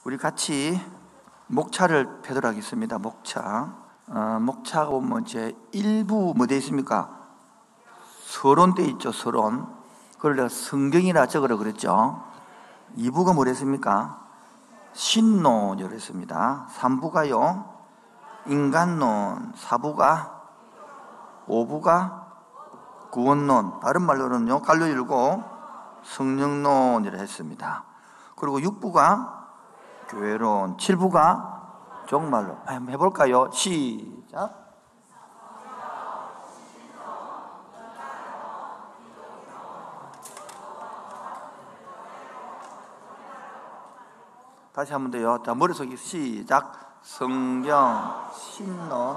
우리 같이 목차를 펴도록 하겠습니다. 목차가 보면 이제 1부 뭐 되어 있습니까? 서론 되어 있죠. 서론. 그걸 내가 성경이라 적으라 그랬죠. 2부가 뭐 됐습니까? 신론이라고 했습니다. 3부가요 인간론, 4부가 5부가 구원론, 다른 말로는요 갈릴리고 성령론이라 했습니다. 그리고 6부가 교회론, 7부가 종말론. 한번 해볼까요? 시작. 다시 한번 더요. 자, 머릿속에 시작. 성경, 신론,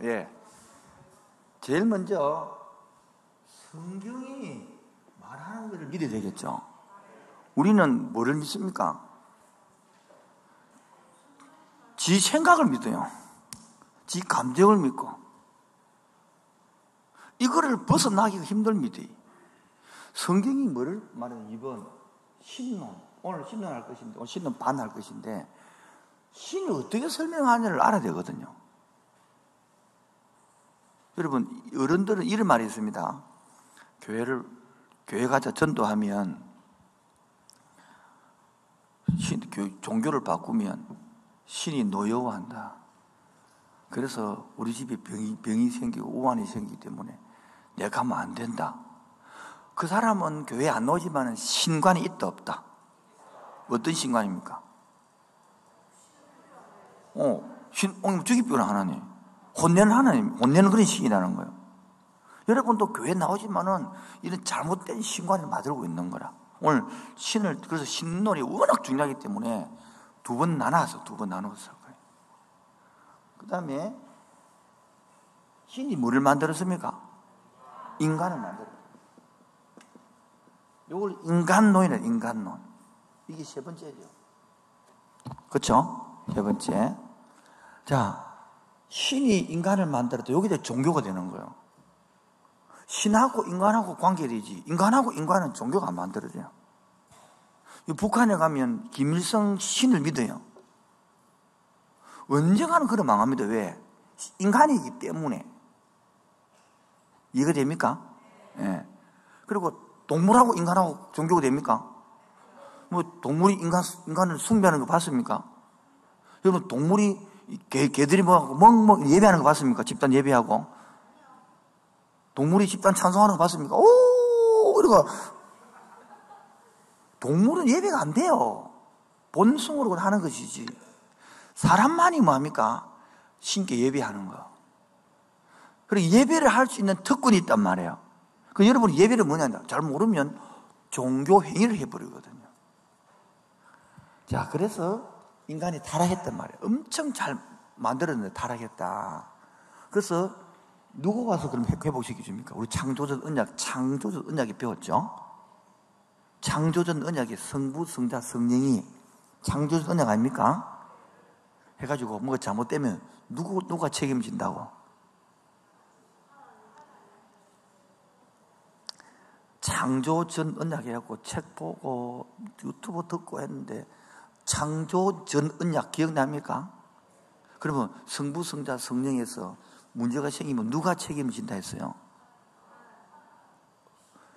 예. 제일 먼저 성경이 말하는 것을 믿어야 되겠죠. 우리는 뭐를 믿습니까? 지 생각을 믿어요. 지 감정을 믿고. 이거를 벗어나기가 힘듭니다. 성경이 뭐를 말하는 이번 신론, 오늘 신론 할 것인데, 오늘 신론 반 할 것인데, 신이 어떻게 설명하느냐를 알아야 되거든요. 여러분, 어른들은 이런 말이 있습니다. 교회 가자 전도하면, 종교를 바꾸면 신이 노여워한다. 그래서 우리 집에 병이 생기고 우환이 생기기 때문에 내가 가면 안 된다. 그 사람은 교회 안 오지만 신관이 있다 없다? 어떤 신관입니까? 오늘 주기표는 하나님, 혼내는 하나님, 혼내는 그런 신이라는 거예요. 여러분도 교회 나오지만은 이런 잘못된 신관을 만들고 있는 거라. 오늘 신을, 그래서 신론이 워낙 중요하기 때문에 두 번 나눠서 할 거예요. 그 다음에 신이 뭐를 만들었습니까? 인간을 만들었어요. 이걸 인간론이래, 인간론. 이게 세 번째죠. 그렇죠? 세 번째. 자, 신이 인간을 만들어도 여기다 종교가 되는 거예요. 신하고 인간하고 관계되지, 인간하고 인간은 종교가 안 만들어져요. 북한에 가면 김일성 신을 믿어요. 언젠가는 그럼 망합니다. 왜? 인간이기 때문에. 이해가 됩니까? 예. 그리고 동물하고 인간하고 종교가 됩니까? 뭐 동물이 인간을 숭배하는 거 봤습니까? 여러분 동물이 개들이 뭐하고 멍멍 예배하는 거 봤습니까? 집단 예배하고 동물이 집단 찬송하는 거 봤습니까? 오! 이러고 동물은 예배가 안 돼요. 본성으로 하는 것이지. 사람만이 뭐합니까? 신께 예배하는 거. 그리고 예배를 할 수 있는 특권이 있단 말이에요. 그 여러분이 예배를 뭐냐? 잘 모르면 종교 행위를 해버리거든요. 자, 그래서 인간이 타락했단 말이에요. 엄청 잘 만들었는데 타락했다. 그래서 누구 와서 그럼 회복시켜 줍니까? 우리 창조전 언약이 배웠죠? 창조전 언약의 성부, 성자, 성령이 창조전 언약 아닙니까? 해가지고 뭐가 잘못되면 누가 책임진다고? 창조전 언약 해갖고 책 보고 유튜브 듣고 했는데 창조전 언약 기억납니까? 그러면 성부, 성자, 성령에서 문제가 생기면 누가 책임진다 했어요?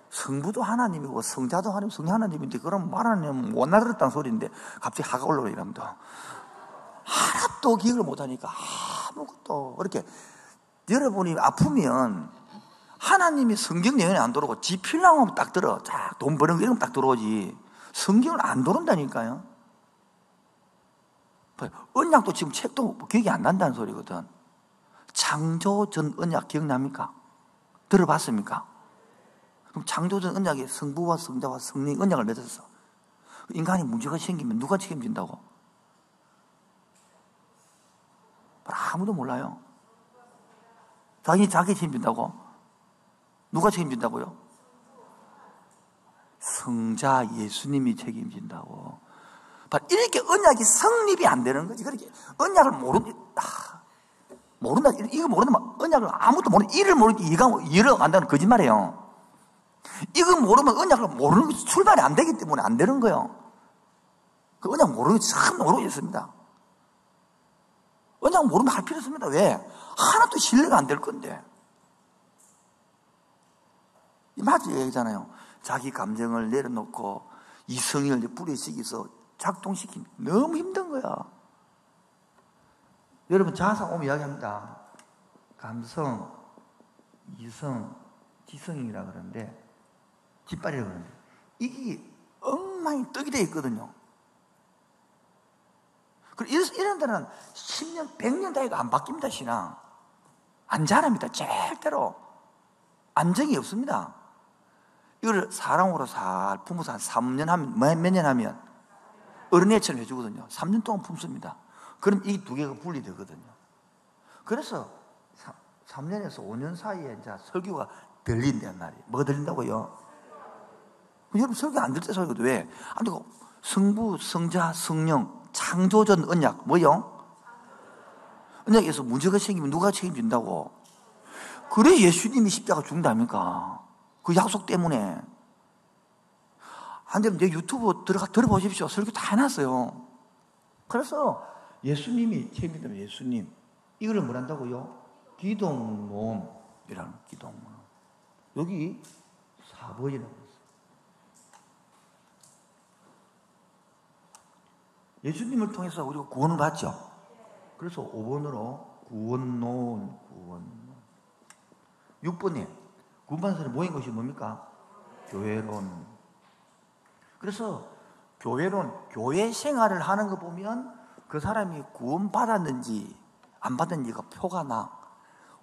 성부도 하나님이고 성자도 하나님, 성령 하나님인데 그럼 하나님은 못 알아듣다는 소리인데 갑자기 화가 올라오려 이랍니다. 하나도 기억을 못하니까 아무것도. 이렇게 여러분이 아프면 하나님이 성경 내용이 안 들어오고 지 필요하면 딱 들어. 자, 돈 버는 거 이런 거 딱 들어오지. 성경을 안 들어온다니까요. 언약도 지금 책도 기억이 안 난다는 소리거든. 창조전 언약 기억납니까? 들어봤습니까? 그럼 창조전 언약에 성부와 성자와 성령이 언약을 맺었어. 인간이 문제가 생기면 누가 책임진다고? 아무도 몰라요. 자기 책임진다고? 누가 책임진다고요? 성자 예수님이 책임진다고. 이렇게 언약이 성립이 안 되는 거지. 그렇게 언약을 모릅니다. 모른다. 이거 모르면 언약을 아무것도 모르는, 이를 모르니까 이해가 간다는 거짓말이에요. 이거 모르면 언약을 모르는 게 출발이 안 되기 때문에 안 되는 거예요. 그 언약 모르는 게 참 모르겠습니다. 언약 모르면 할 필요 없습니다. 왜? 하나도 신뢰가 안 될 건데. 맞지 얘기잖아요. 자기 감정을 내려놓고 이성을 뿌리시켜서 작동시키면 너무 힘든 거야. 여러분 자아상 오면 이야기합니다. 감성, 이성, 지성이라 그러는데, 깃발이라 그러는데, 이게 엉망이 떡이 되어 있거든요. 그래서 이런 데는 10년, 100년 단위도 안 바뀝니다, 신앙. 안 자랍니다. 절대로. 안정이 없습니다. 이걸 사랑으로 살 품어서 한 3년 하면, 몇 년 하면 어린애처럼 해주거든요. 3년 동안 품습니다. 그럼 이 두 개가 분리되거든요. 그래서 3년에서 5년 사이에 이제 설교가 들린단 말이에요. 뭐가 들린다고요? 여러분 설교 안 들 때 설교도 왜? 안 되고 성부, 성자, 성령, 창조전 언약 뭐요? 언약에서 문제가 생기면 누가 책임진다고? 그래 예수님이 십자가 죽는다니까. 그 약속 때문에. 안 되면 내 유튜브 들어보십시오. 설교 다 해놨어요. 그래서 예수님이 책임진다면 예수님. 이거를 뭘 한다고요? 기독론이라는 기독론. 여기 4번이라고 있어요. 예수님을 통해서 우리가 구원을 받죠. 그래서 5번으로 구원론. 6번에 구원받은 사람이 모인 것이 뭡니까? 교회론. 그래서 교회론, 교회 생활을 하는 거 보면 그 사람이 구원받았는지 안 받았는지가 표가 나.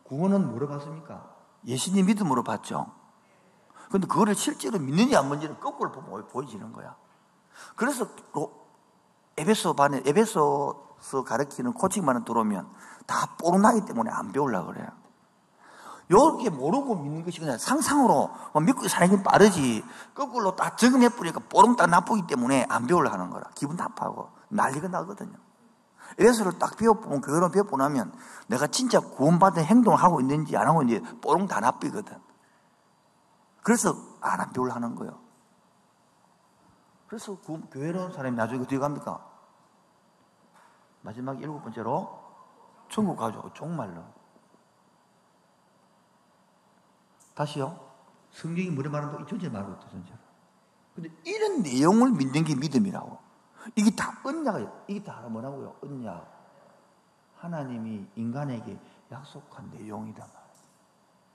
구원은 뭐로 받습니까? 예수님 믿음으로 받죠. 그런데 그거를 실제로 믿느냐 안 믿느냐를 거꾸로 보면 보여지는 거야. 그래서 에베소서 가르치는 코칭반에 들어오면 다 뽀록나기 때문에 안 배우려고 그래요. 이렇게 모르고 믿는 것이 그냥 상상으로 믿고 사는 게 빠르지, 거꾸로 딱 적응해버리니까 뽀록 딱 나쁘기 때문에 안 배우려고 하는 거라. 기분 나빠하고 난리가 나거든요. 에베소를 딱 배워보면, 그거를 배워보고 나면 내가 진짜 구원받은 행동을 하고 있는지 안 하고 있는지 뽀록 다 나쁘거든. 그래서 안 배우려고 하는 거예요. 그래서 교회로 온 사람이 나중에 어떻게 갑니까? 마지막 7번째로 천국 가죠. 정말로. 다시요. 성경이 뭐래 말하는 거? 이 전체 말하고 있다, 전체로. 근데 이런 내용을 믿는 게 믿음이라고. 이게 다 언약이에요. 이게 다 뭐라고요? 언약. 하나님이 인간에게 약속한 내용이다.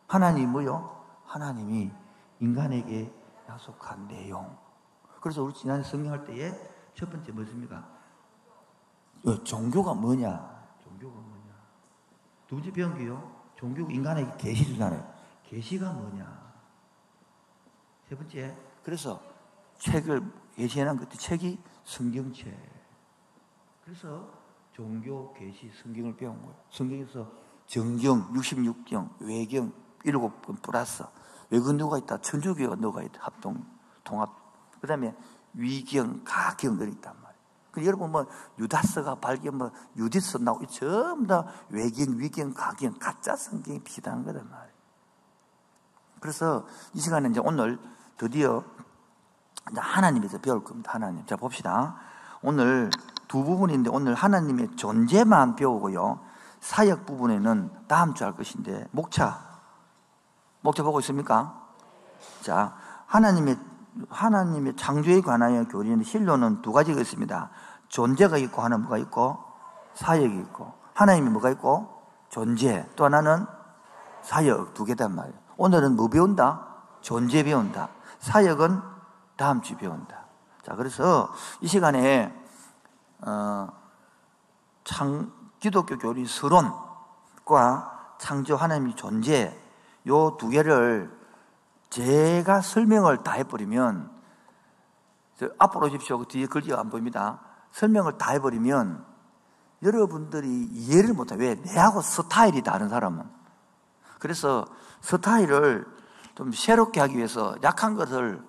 하나님이 뭐요? 하나님이 인간에게 약속한 내용. 그래서 우리 지난해 성경할 때에 첫 번째 뭐였습니까? 종교가 뭐냐? 종교가 뭐냐? 두 번째 배운 게요. 종교가 인간에게 계시 주잖아요. 계시가 뭐냐? 세 번째, 그래서 책을 예시해놓은 것도 책이 성경책. 그래서 종교, 계시, 성경을 배운 거예요. 성경에서 정경, 66경, 외경 7권 플러스 외근도가 있다, 천주교가 너가 있다, 합동, 통합. 그 다음에 위경, 가경들이 있단 말이에요. 그 여러분 뭐 유다서가 발견, 뭐 유디서 나오고 전부 다 외경, 위경, 가경, 가짜 성경이 비슷한 거란 말이에요. 그래서 이 시간에 이제 오늘 드디어 이제 하나님에서 배울 겁니다. 하나님. 자, 봅시다. 오늘 두 부분인데 오늘 하나님의 존재만 배우고요. 사역 부분에는 다음 주 할 것인데, 목차 보고 있습니까? 자, 하나님의 창조에 관하여 교리는 실로는 두 가지가 있습니다. 존재가 있고 하나 뭐가 있고 사역이 있고. 하나님이 뭐가 있고 존재, 또 하나는 사역, 두 개단 말이에요. 오늘은 뭐 배운다? 존재 배운다. 사역은 다음 주 배운다. 자, 그래서 이 시간에 기독교 교리 서론과 창조 하나님의 존재, 요 두 개를 제가 설명을 다 해버리면, 앞으로 오십시오. 그 뒤에 글씨가 안 보입니다. 설명을 다 해버리면 여러분들이 이해를 못해요. 왜? 내하고 스타일이 다른 사람은. 그래서 스타일을 좀 새롭게 하기 위해서 약한 것을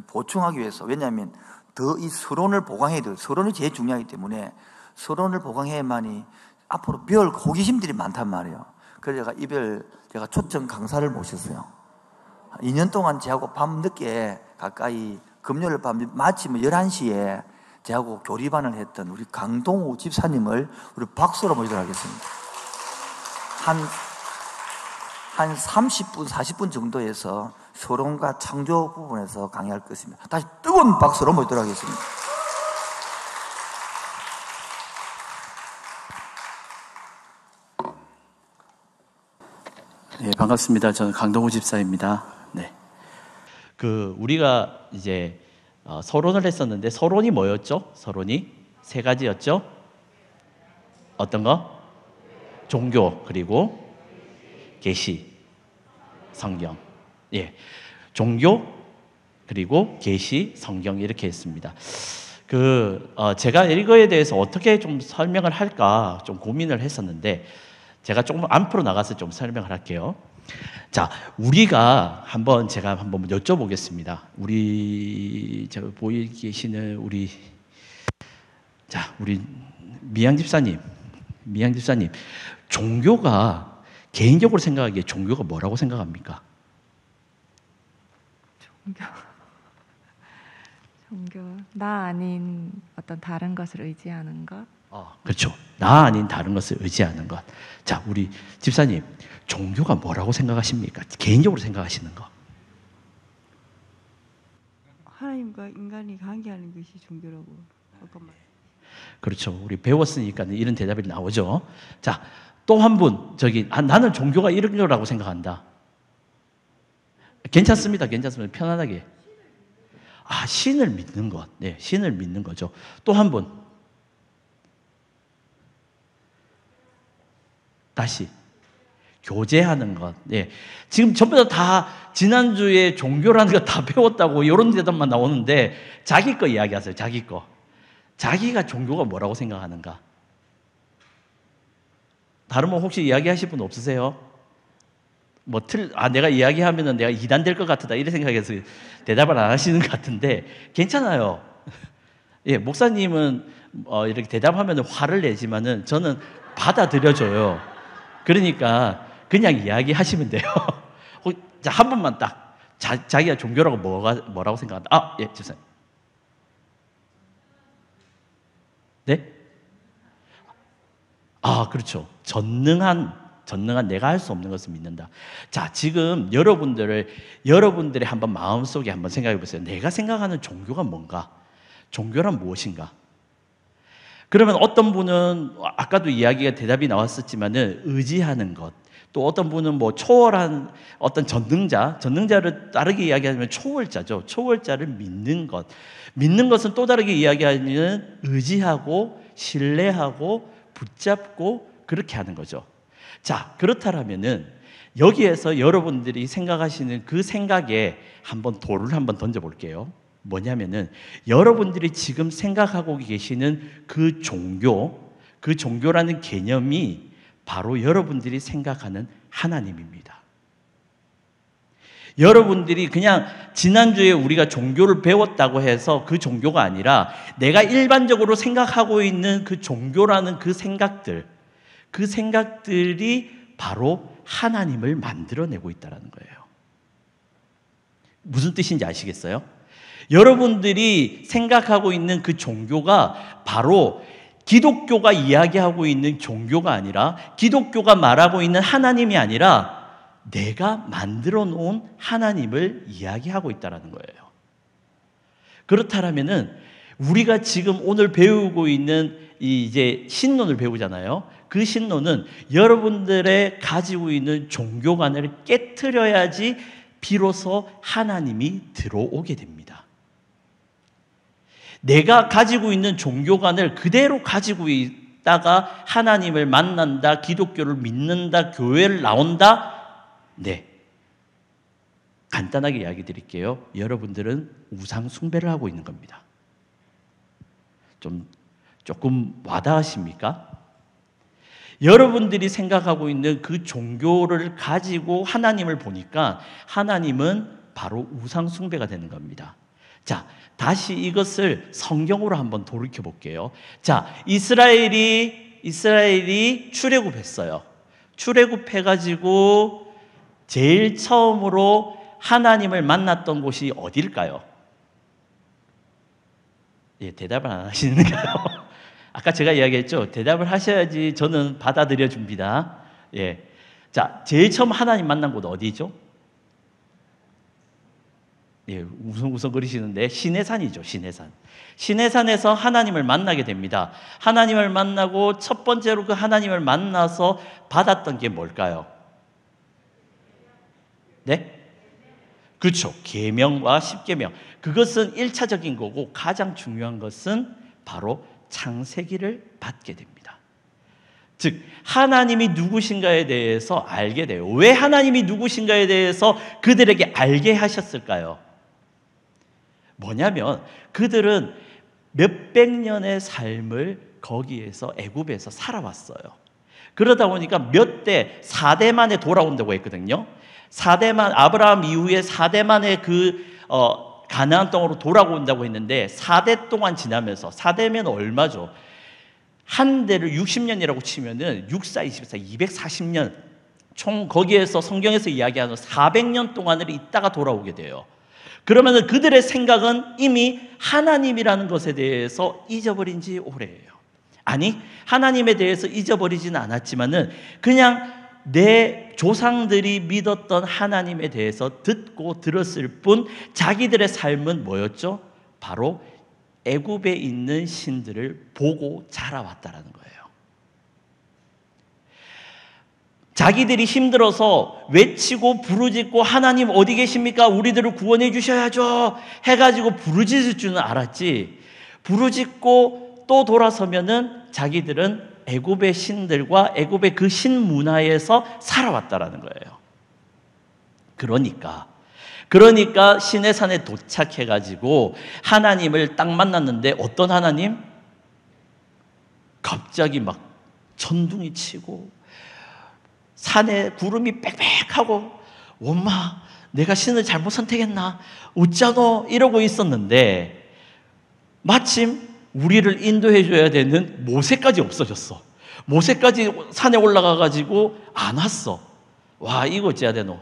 보충하기 위해서, 왜냐하면 더 이 서론을 보강해야 돼요. 서론이 제일 중요하기 때문에 서론을 보강해야만이 앞으로 배울 호기심들이 많단 말이에요. 그래서 제가 초청 강사를 모셨어요. 2년 동안 저하고 밤늦게 가까이 금요일 밤 마침 11시에 저하고 교리반을 했던 우리 강동우 집사님을 우리 박수로 모시도록 하겠습니다. 한 30분, 40분 정도에서 서론과 창조 부분에서 강의할 것입니다. 다시 뜨거운 박수로 모시도록 하겠습니다. 네, 반갑습니다. 저는 강동우 집사입니다. 네. 우리가 이제 서론을 했었는데, 서론이 뭐였죠? 서론이 세 가지였죠? 어떤 거? 종교, 그리고 계시, 성경. 예. 종교, 그리고 계시, 성경, 이렇게 했습니다. 제가 이거에 대해서 어떻게 좀 설명을 할까 좀 고민을 했었는데, 제가 조금 앞으로 나가서 좀 설명을 할게요. 자, 제가 한번 여쭤보겠습니다. 제가 보이 계시는 우리 미양 집사님, 개인적으로 생각하기에 종교가 뭐라고 생각합니까? 종교, 나 아닌 어떤 다른 것을 의지하는 것? 그렇죠. 나 아닌 다른 것을 의지하는 것. 자, 우리 집사님, 종교가 뭐라고 생각하십니까? 개인적으로 생각하시는 거. 하나님과 인간이 관계하는 것이 종교라고. 잠깐만. 그렇죠. 우리 배웠으니까 이런 대답이 나오죠. 자, 또 한 분, 나는 종교가 이런 거라고 생각한다. 괜찮습니다. 편안하게. 신을 믿는 것. 네, 신을 믿는 거죠. 또 한 분. 다시 교제하는 것. 예. 지금 전부 다 지난주에 종교라는 거 다 배웠다고 이런 대답만 나오는데, 자기 거 이야기하세요. 자기 거. 자기가 종교가 뭐라고 생각하는가? 다른 분 혹시 이야기하실 분 없으세요? 내가 이야기하면은 내가 이단될 것 같다, 이런 생각해서 대답을 안 하시는 것 같은데, 괜찮아요. 예, 목사님은 이렇게 대답하면 화를 내지만은 저는 받아들여줘요. 그러니까 그냥 이야기하시면 돼요. 자, 한 번만 딱 자기가 종교라고 뭐라고 생각한다. 예, 집사님. 네? 그렇죠. 전능한 내가 할 수 없는 것을 믿는다. 자, 지금 여러분들의 한번 마음속에 한번 생각해 보세요. 내가 생각하는 종교가 뭔가? 종교란 무엇인가? 그러면 어떤 분은 아까도 이야기가 대답이 나왔었지만은 의지하는 것, 또 어떤 분은 초월한 어떤 전능자를 다르게 이야기하면 초월자죠. 초월자를 믿는 것. 믿는 것은 또 다르게 이야기하면 의지하고 신뢰하고 붙잡고 그렇게 하는 거죠. 자, 그렇다면은 여기에서 여러분들이 생각하시는 그 생각에 돌을 한번 던져볼게요. 뭐냐면은 여러분들이 지금 생각하고 계시는 그 종교라는 개념이 바로 여러분들이 생각하는 하나님입니다. 여러분들이 그냥 지난주에 우리가 종교를 배웠다고 해서 그 종교가 아니라, 내가 일반적으로 생각하고 있는 그 종교라는 그 생각들이 바로 하나님을 만들어내고 있다는 거예요. 무슨 뜻인지 아시겠어요? 여러분들이 생각하고 있는 그 종교가 바로 기독교가 이야기하고 있는 종교가 아니라, 기독교가 말하고 있는 하나님이 아니라 내가 만들어 놓은 하나님을 이야기하고 있다는 거예요. 그렇다면은 우리가 지금 오늘 배우고 있는 이제 신론을 배우잖아요. 그 신론은 여러분들의 가지고 있는 종교관을 깨트려야지 비로소 하나님이 들어오게 됩니다. 내가 가지고 있는 종교관을 그대로 가지고 있다가 하나님을 만난다, 기독교를 믿는다, 교회를 나온다? 네. 간단하게 이야기 드릴게요. 여러분들은 우상 숭배를 하고 있는 겁니다. 조금 와닿으십니까? 여러분들이 생각하고 있는 그 종교를 가지고 하나님을 보니까 하나님은 바로 우상 숭배가 되는 겁니다. 자, 다시 이것을 성경으로 한번 돌이켜 볼게요. 자, 이스라엘이 이스라엘이 출애굽했어요. 출애굽해가지고 제일 처음으로 하나님을 만났던 곳이 어딜까요? 예, 대답을 안 하시는가요? 아까 제가 이야기했죠. 대답을 하셔야지 저는 받아들여 줍니다. 예, 자, 제일 처음 하나님 만난 곳 어디죠? 예, 우성우성거리시는데 시내산이죠. 시내산. 시내산에서 하나님을 만나게 됩니다. 하나님을 만나고 첫 번째로 그 하나님을 만나서 받았던 게 뭘까요? 네? 그렇죠. 계명과 십계명. 그것은 1차적인 거고 가장 중요한 것은 바로 창세기를 받게 됩니다. 즉 하나님이 누구신가에 대해서 알게 돼요. 왜 하나님이 누구신가에 대해서 그들에게 알게 하셨을까요? 뭐냐면 그들은 몇백 년의 삶을 거기에서 애굽에서 살아왔어요. 그러다 보니까 몇 대, 4대 만에 돌아온다고 했거든요. 4대만, 아브라함 이후에 4대 만에 가나안 땅으로 돌아온다고 했는데 4대 동안 지나면서 4대면 얼마죠? 한 대를 60년이라고 치면은 6사 24, 240년 총 거기에서 성경에서 이야기하는 400년 동안을 있다가 돌아오게 돼요. 그러면 그들의 생각은 이미 하나님이라는 것에 대해서 잊어버린 지 오래예요. 아니, 하나님에 대해서 잊어버리지는 않았지만은 그냥 내 조상들이 믿었던 하나님에 대해서 듣고 들었을 뿐 자기들의 삶은 뭐였죠? 바로 애굽에 있는 신들을 보고 자라왔다라는 거예요. 자기들이 힘들어서 외치고 부르짖고 하나님 어디 계십니까? 우리들을 구원해 주셔야죠 해가지고 부르짖을 줄은 알았지, 부르짖고 또 돌아서면은 자기들은 애굽의 신들과 애굽의 그 신문화에서 살아왔다라는 거예요. 그러니까 시내산에 도착해가지고 하나님을 딱 만났는데 어떤 하나님? 갑자기 막 천둥이 치고 산에 구름이 빽빽하고 엄마 내가 신을 잘못 선택했나? 어쩌노? 이러고 있었는데 마침 우리를 인도해 줘야 되는 모세까지 없어졌어. 모세까지 산에 올라가가지고 안 왔어. 와, 이거 어찌해야 되노?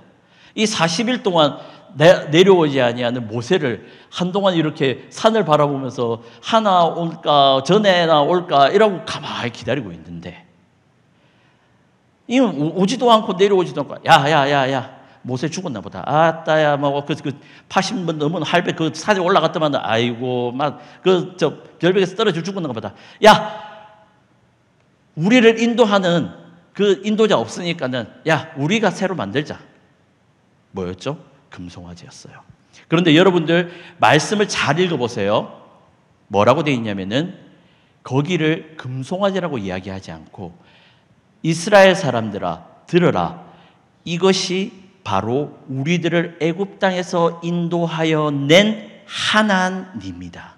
이 40일 동안 내려오지 아니하는 모세를 한동안 이렇게 산을 바라보면서 하나 올까 전에나 올까 이러고 가만히 기다리고 있는데 이 오지도 않고 내려오지도 않고 야야야야 모세 죽었나 보다. 아따야 뭐 그 80번 넘은 할배 그 산에 올라갔더만 아이고 막 그 저 별벽에서 떨어져 죽었나 보다. 야 우리를 인도하는 그 인도자 없으니까는 야 우리가 새로 만들자. 뭐였죠? 금송아지였어요. 그런데 여러분들 말씀을 잘 읽어보세요. 뭐라고 되어 있냐면은 거기를 금송아지라고 이야기하지 않고 이스라엘 사람들아 들으라 이것이 바로 우리들을 애굽 땅에서 인도하여 낸 하나님이다.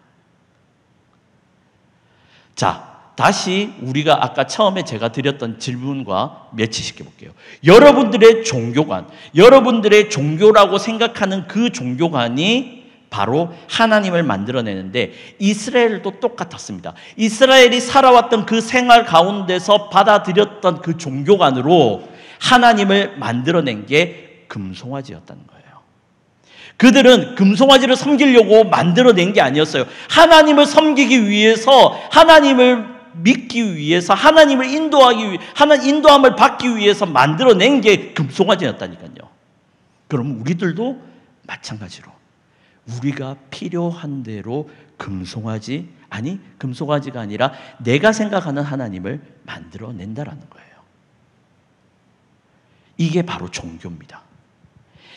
자, 다시 우리가 아까 처음에 제가 드렸던 질문과 매치시켜 볼게요. 여러분들의 종교관, 여러분들의 종교라고 생각하는 그 종교관이 바로 하나님을 만들어내는데 이스라엘도 똑같았습니다. 이스라엘이 살아왔던 그 생활 가운데서 받아들였던 그 종교관으로 하나님을 만들어낸 게 금송아지였다는 거예요. 그들은 금송아지를 섬기려고 만들어낸 게 아니었어요. 하나님을 섬기기 위해서, 하나님을 믿기 위해서, 하나님을 인도하기 위해, 하나님 인도함을 받기 위해서 만들어낸 게 금송아지였다니까요. 그럼 우리들도 마찬가지로 우리가 필요한 대로 금송아지, 아니 금송아지가 아니라 내가 생각하는 하나님을 만들어낸다라는 거예요. 이게 바로 종교입니다.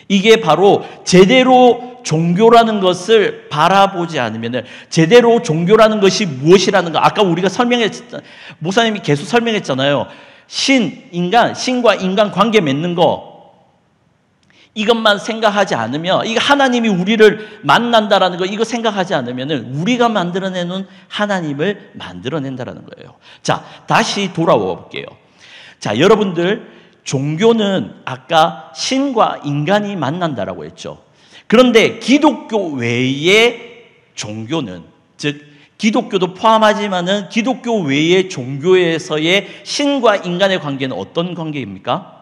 이게 바로 제대로 종교라는 것을 바라보지 않으면 제대로 종교라는 것이 무엇이라는 거 아까 우리가 목사님이 계속 설명했잖아요. 신과 인간 관계 맺는 거 이것만 생각하지 않으면 이거 하나님이 우리를 만난다라는 거 이거 생각하지 않으면 우리가 만들어내는 하나님을 만들어낸다라는 거예요. 자, 다시 돌아와 볼게요. 자, 여러분들 종교는 아까 신과 인간이 만난다라고 했죠. 그런데 기독교 외의 종교는 즉 기독교도 포함하지만은 기독교 외의 종교에서의 신과 인간의 관계는 어떤 관계입니까?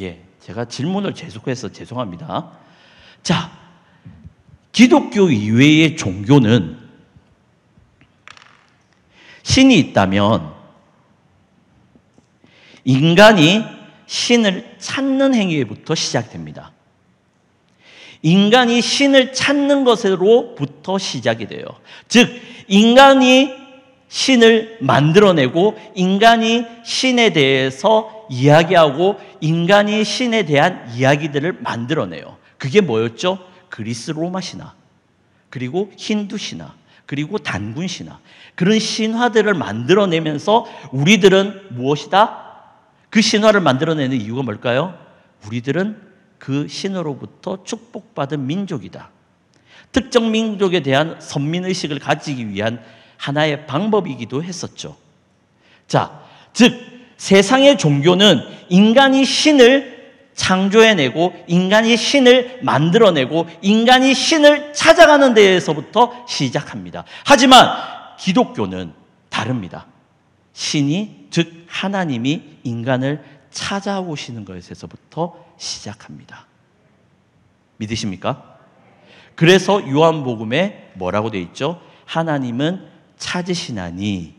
예, 제가 질문을 계속해서 죄송합니다. 자, 기독교 이외의 종교는 신이 있다면 인간이 신을 찾는 행위부터 시작됩니다. 인간이 신을 찾는 것으로부터 시작이 돼요. 즉, 인간이 신을 만들어내고 인간이 신에 대해서 이야기하고 인간이 신에 대한 이야기들을 만들어내요. 그게 뭐였죠? 그리스 로마 신화, 그리고 힌두 신화, 그리고 단군 신화. 그런 신화들을 만들어내면서 우리들은 무엇이다? 그 신화를 만들어내는 이유가 뭘까요? 우리들은 그 신으로부터 축복받은 민족이다. 특정 민족에 대한 선민의식을 가지기 위한 하나의 방법이기도 했었죠. 자, 즉 세상의 종교는 인간이 신을 창조해내고 인간이 신을 만들어내고 인간이 신을 찾아가는 데에서부터 시작합니다. 하지만 기독교는 다릅니다. 신이, 즉 하나님이 인간을 찾아오시는 것에서부터 시작합니다. 믿으십니까? 그래서 요한복음에 뭐라고 되어 있죠? 하나님은 찾으시나니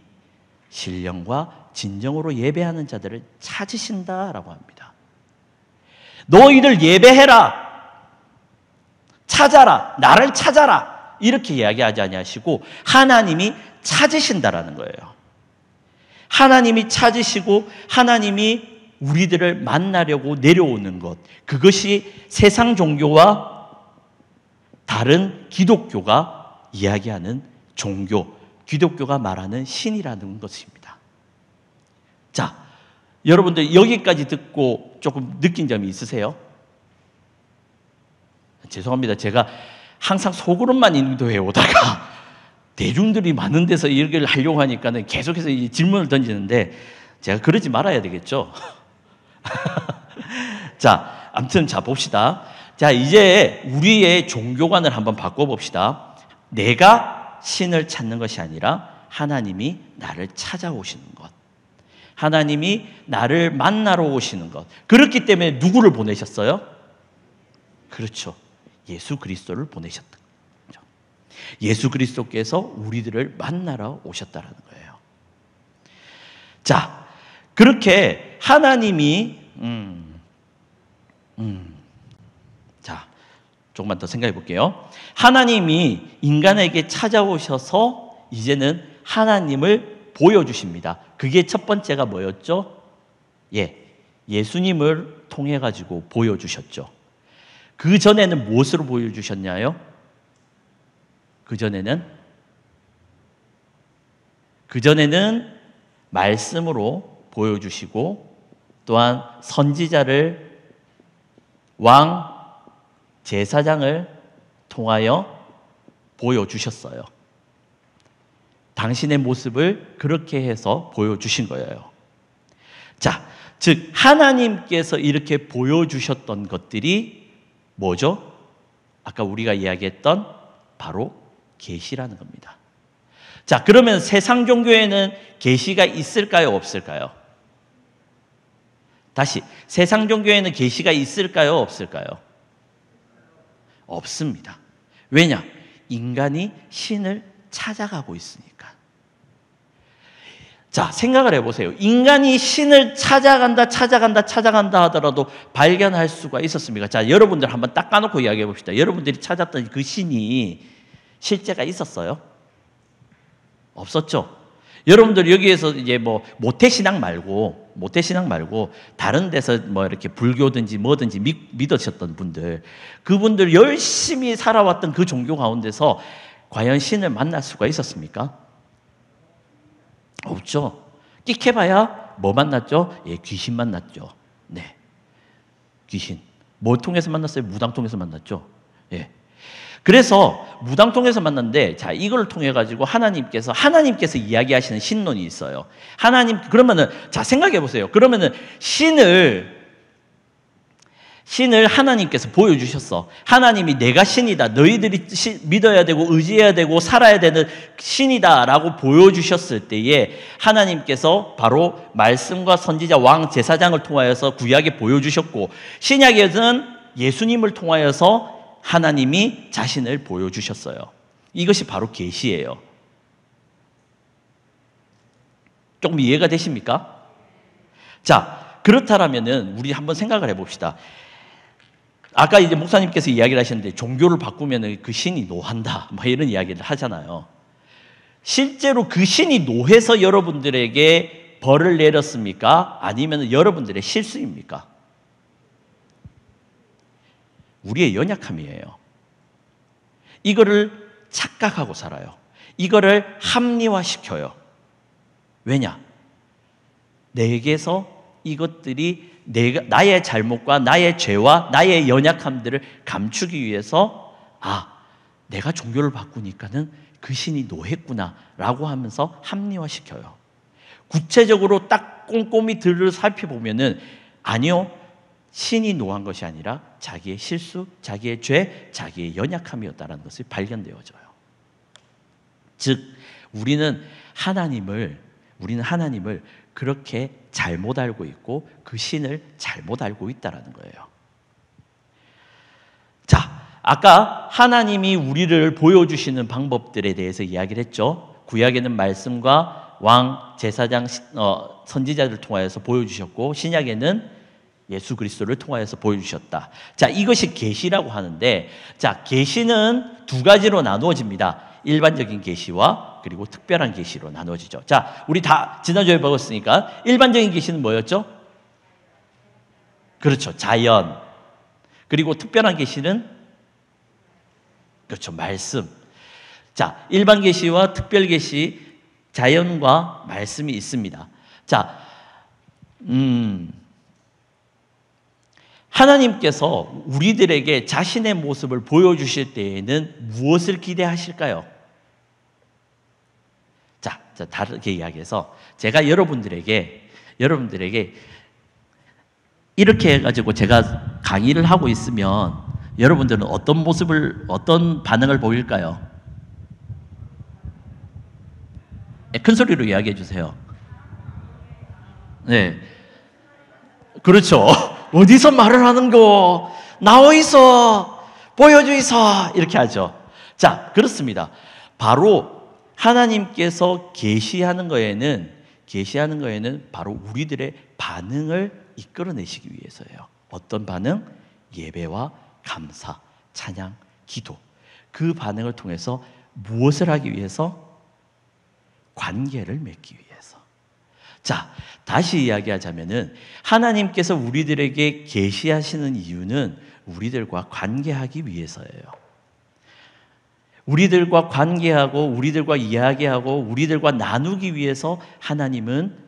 신령과 진정으로 예배하는 자들을 찾으신다라고 합니다. 너희들 예배해라, 찾아라, 나를 찾아라 이렇게 이야기하지 아니하시고 하나님이 찾으신다라는 거예요. 하나님이 찾으시고 하나님이 우리들을 만나려고 내려오는 것, 그것이 세상 종교와 다른 기독교가 이야기하는 종교, 기독교가 말하는 신이라는 것입니다. 자, 여러분들 여기까지 듣고 조금 느낀 점이 있으세요? 죄송합니다. 제가 항상 속으로만 인도해 오다가 대중들이 많은 데서 이 얘기를 하려고 하니까는 계속해서 이 질문을 던지는데 제가 그러지 말아야 되겠죠? 자, 아무튼 자 봅시다. 자, 이제 우리의 종교관을 한번 바꿔봅시다. 내가 신을 찾는 것이 아니라 하나님이 나를 찾아오시는 것, 하나님이 나를 만나러 오시는 것. 그렇기 때문에 누구를 보내셨어요? 그렇죠, 예수 그리스도를 보내셨다. 예수 그리스도께서 우리들을 만나러 오셨다는 거예요. 자, 그렇게 하나님이 자, 조금만 더 생각해 볼게요. 하나님이 인간에게 찾아오셔서 이제는 하나님을 보여주십니다. 그게 첫 번째가 뭐였죠? 예수님을 통해 가지고 보여주셨죠. 그 전에는 무엇으로 보여주셨냐요? 그 전에는 말씀으로 보여주시고 또한 선지자를, 왕, 제사장을 통하여 보여주셨어요. 당신의 모습을 그렇게 해서 보여주신 거예요. 자, 즉 하나님께서 이렇게 보여주셨던 것들이 뭐죠? 아까 우리가 이야기했던 바로 계시라는 겁니다. 자, 그러면 세상 종교에는 계시가 있을까요, 없을까요? 다시, 세상 종교에는 계시가 있을까요, 없을까요? 없습니다. 왜냐? 인간이 신을 찾아가고 있으니까. 자, 생각을 해보세요. 인간이 신을 찾아간다 하더라도 발견할 수가 있었습니까? 자, 여러분들 한번 딱 까놓고 이야기해 봅시다. 여러분들이 찾았던 그 신이 실제가 있었어요? 없었죠? 여러분들 여기에서 이제 뭐 모태신앙 말고 다른 데서 뭐 이렇게 불교든지 뭐든지 믿으셨던 분들, 그분들 열심히 살아왔던 그 종교 가운데서 과연 신을 만날 수가 있었습니까? 없죠. 끽해봐야 뭐 만났죠? 귀신 만났죠. 네, 귀신. 뭐 통해서 만났어요? 무당 통해서 만났죠. 그래서 무당 통해서 만났는데, 자, 이걸 통해 가지고 하나님께서 이야기하시는 신론이 있어요. 그러면은 자, 생각해 보세요. 그러면은 신을 신을 하나님께서 보여주셨어. 하나님이 내가 신이다. 너희들이 믿어야 되고 의지해야 되고 살아야 되는 신이다 라고 보여주셨을 때에 하나님께서 바로 말씀과 선지자 왕 제사장을 통하여서 구약에 보여주셨고, 신약에는 예수님을 통하여서 하나님이 자신을 보여주셨어요. 이것이 바로 계시예요. 조금 이해가 되십니까? 자, 그렇다면은 우리 한번 생각을 해봅시다. 아까 이제 목사님께서 이야기를 하셨는데 종교를 바꾸면 그 신이 노한다, 뭐 이런 이야기를 하잖아요. 실제로 그 신이 노해서 여러분들에게 벌을 내렸습니까? 아니면 여러분들의 실수입니까? 우리의 연약함이에요. 이거를 착각하고 살아요. 이거를 합리화시켜요. 왜냐? 내게서 이것들이 나의 잘못과 나의 죄와 나의 연약함들을 감추기 위해서 내가 종교를 바꾸니까는 그 신이 노했구나 라고 하면서 합리화시켜요. 구체적으로 딱 꼼꼼히 들을 살펴보면은 아니요, 신이 노한 것이 아니라 자기의 실수, 자기의 죄, 자기의 연약함이었다는 것이 발견되어져요. 즉 우리는 하나님을 그렇게 잘못 알고 있고 그 신을 잘못 알고 있다는 거예요. 자, 아까 하나님이 우리를 보여주시는 방법들에 대해서 이야기를 했죠. 구약에는 말씀과 왕, 제사장, 선지자들을 통하여서 보여주셨고, 신약에는 예수 그리스도를 통하여서 보여주셨다. 자, 이것이 계시라고 하는데, 자, 계시는 두 가지로 나누어집니다. 일반적인 계시와 그리고 특별한 계시로 나누어지죠. 자, 우리 다 지난주에 배웠으니까 일반적인 계시는 뭐였죠? 그렇죠, 자연. 그리고 특별한 계시는 그렇죠, 말씀. 자, 일반 계시와 특별 계시, 자연과 말씀이 있습니다. 자, 하나님께서 우리들에게 자신의 모습을 보여주실 때에는 무엇을 기대하실까요? 자, 다르게 이야기해서 제가 여러분들에게 이렇게 해가지고 제가 강의를 하고 있으면 여러분들은 어떤 반응을 보일까요? 큰 소리로 이야기해 주세요. 네, 그렇죠. 어디서 말을 하는 거? 나와 있어, 보여줘 있어, 이렇게 하죠. 자, 그렇습니다. 바로 하나님께서 계시하는 거에는 바로 우리들의 반응을 이끌어내시기 위해서예요. 어떤 반응? 예배와 감사, 찬양, 기도. 그 반응을 통해서 무엇을 하기 위해서? 관계를 맺기 위해서. 자, 다시 이야기하자면은 하나님께서 우리들에게 계시하시는 이유는 우리들과 관계하기 위해서예요. 우리들과 관계하고 우리들과 이야기하고 우리들과 나누기 위해서 하나님은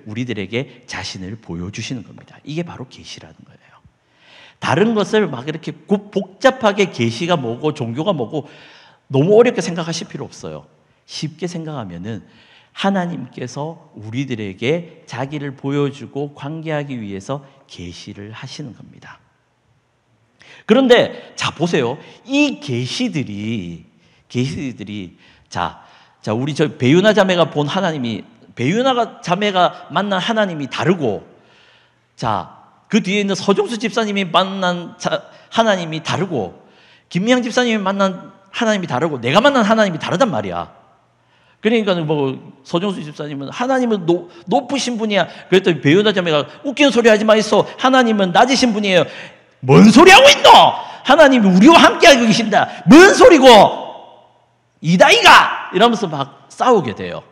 우리들에게 자신을 보여주시는 겁니다. 이게 바로 계시라는 거예요. 다른 것을 막 이렇게 복잡하게 계시가 뭐고 종교가 뭐고 너무 어렵게 생각하실 필요 없어요. 쉽게 생각하면은 하나님께서 우리들에게 자기를 보여주고 관계하기 위해서 계시를 하시는 겁니다. 그런데 보세요. 이 계시들이 우리 저 배유나 자매가 본 하나님이, 배유나 자매가 만난 하나님이 다르고, 그 뒤에 있는 서종수 집사님이 만난 하나님이 다르고, 김미양 집사님이 만난 하나님이 다르고, 내가 만난 하나님이 다르단 말이야. 그러니까 서종수 집사님은 하나님은 높으신 분이야. 그랬더니 배우나 자매가 웃기는 소리 하지 마 있어. 하나님은 낮으신 분이에요. 뭔 소리 하고 있노? 하나님이 우리와 함께하고 계신다. 뭔 소리고? 이다이가! 이러면서 막 싸우게 돼요.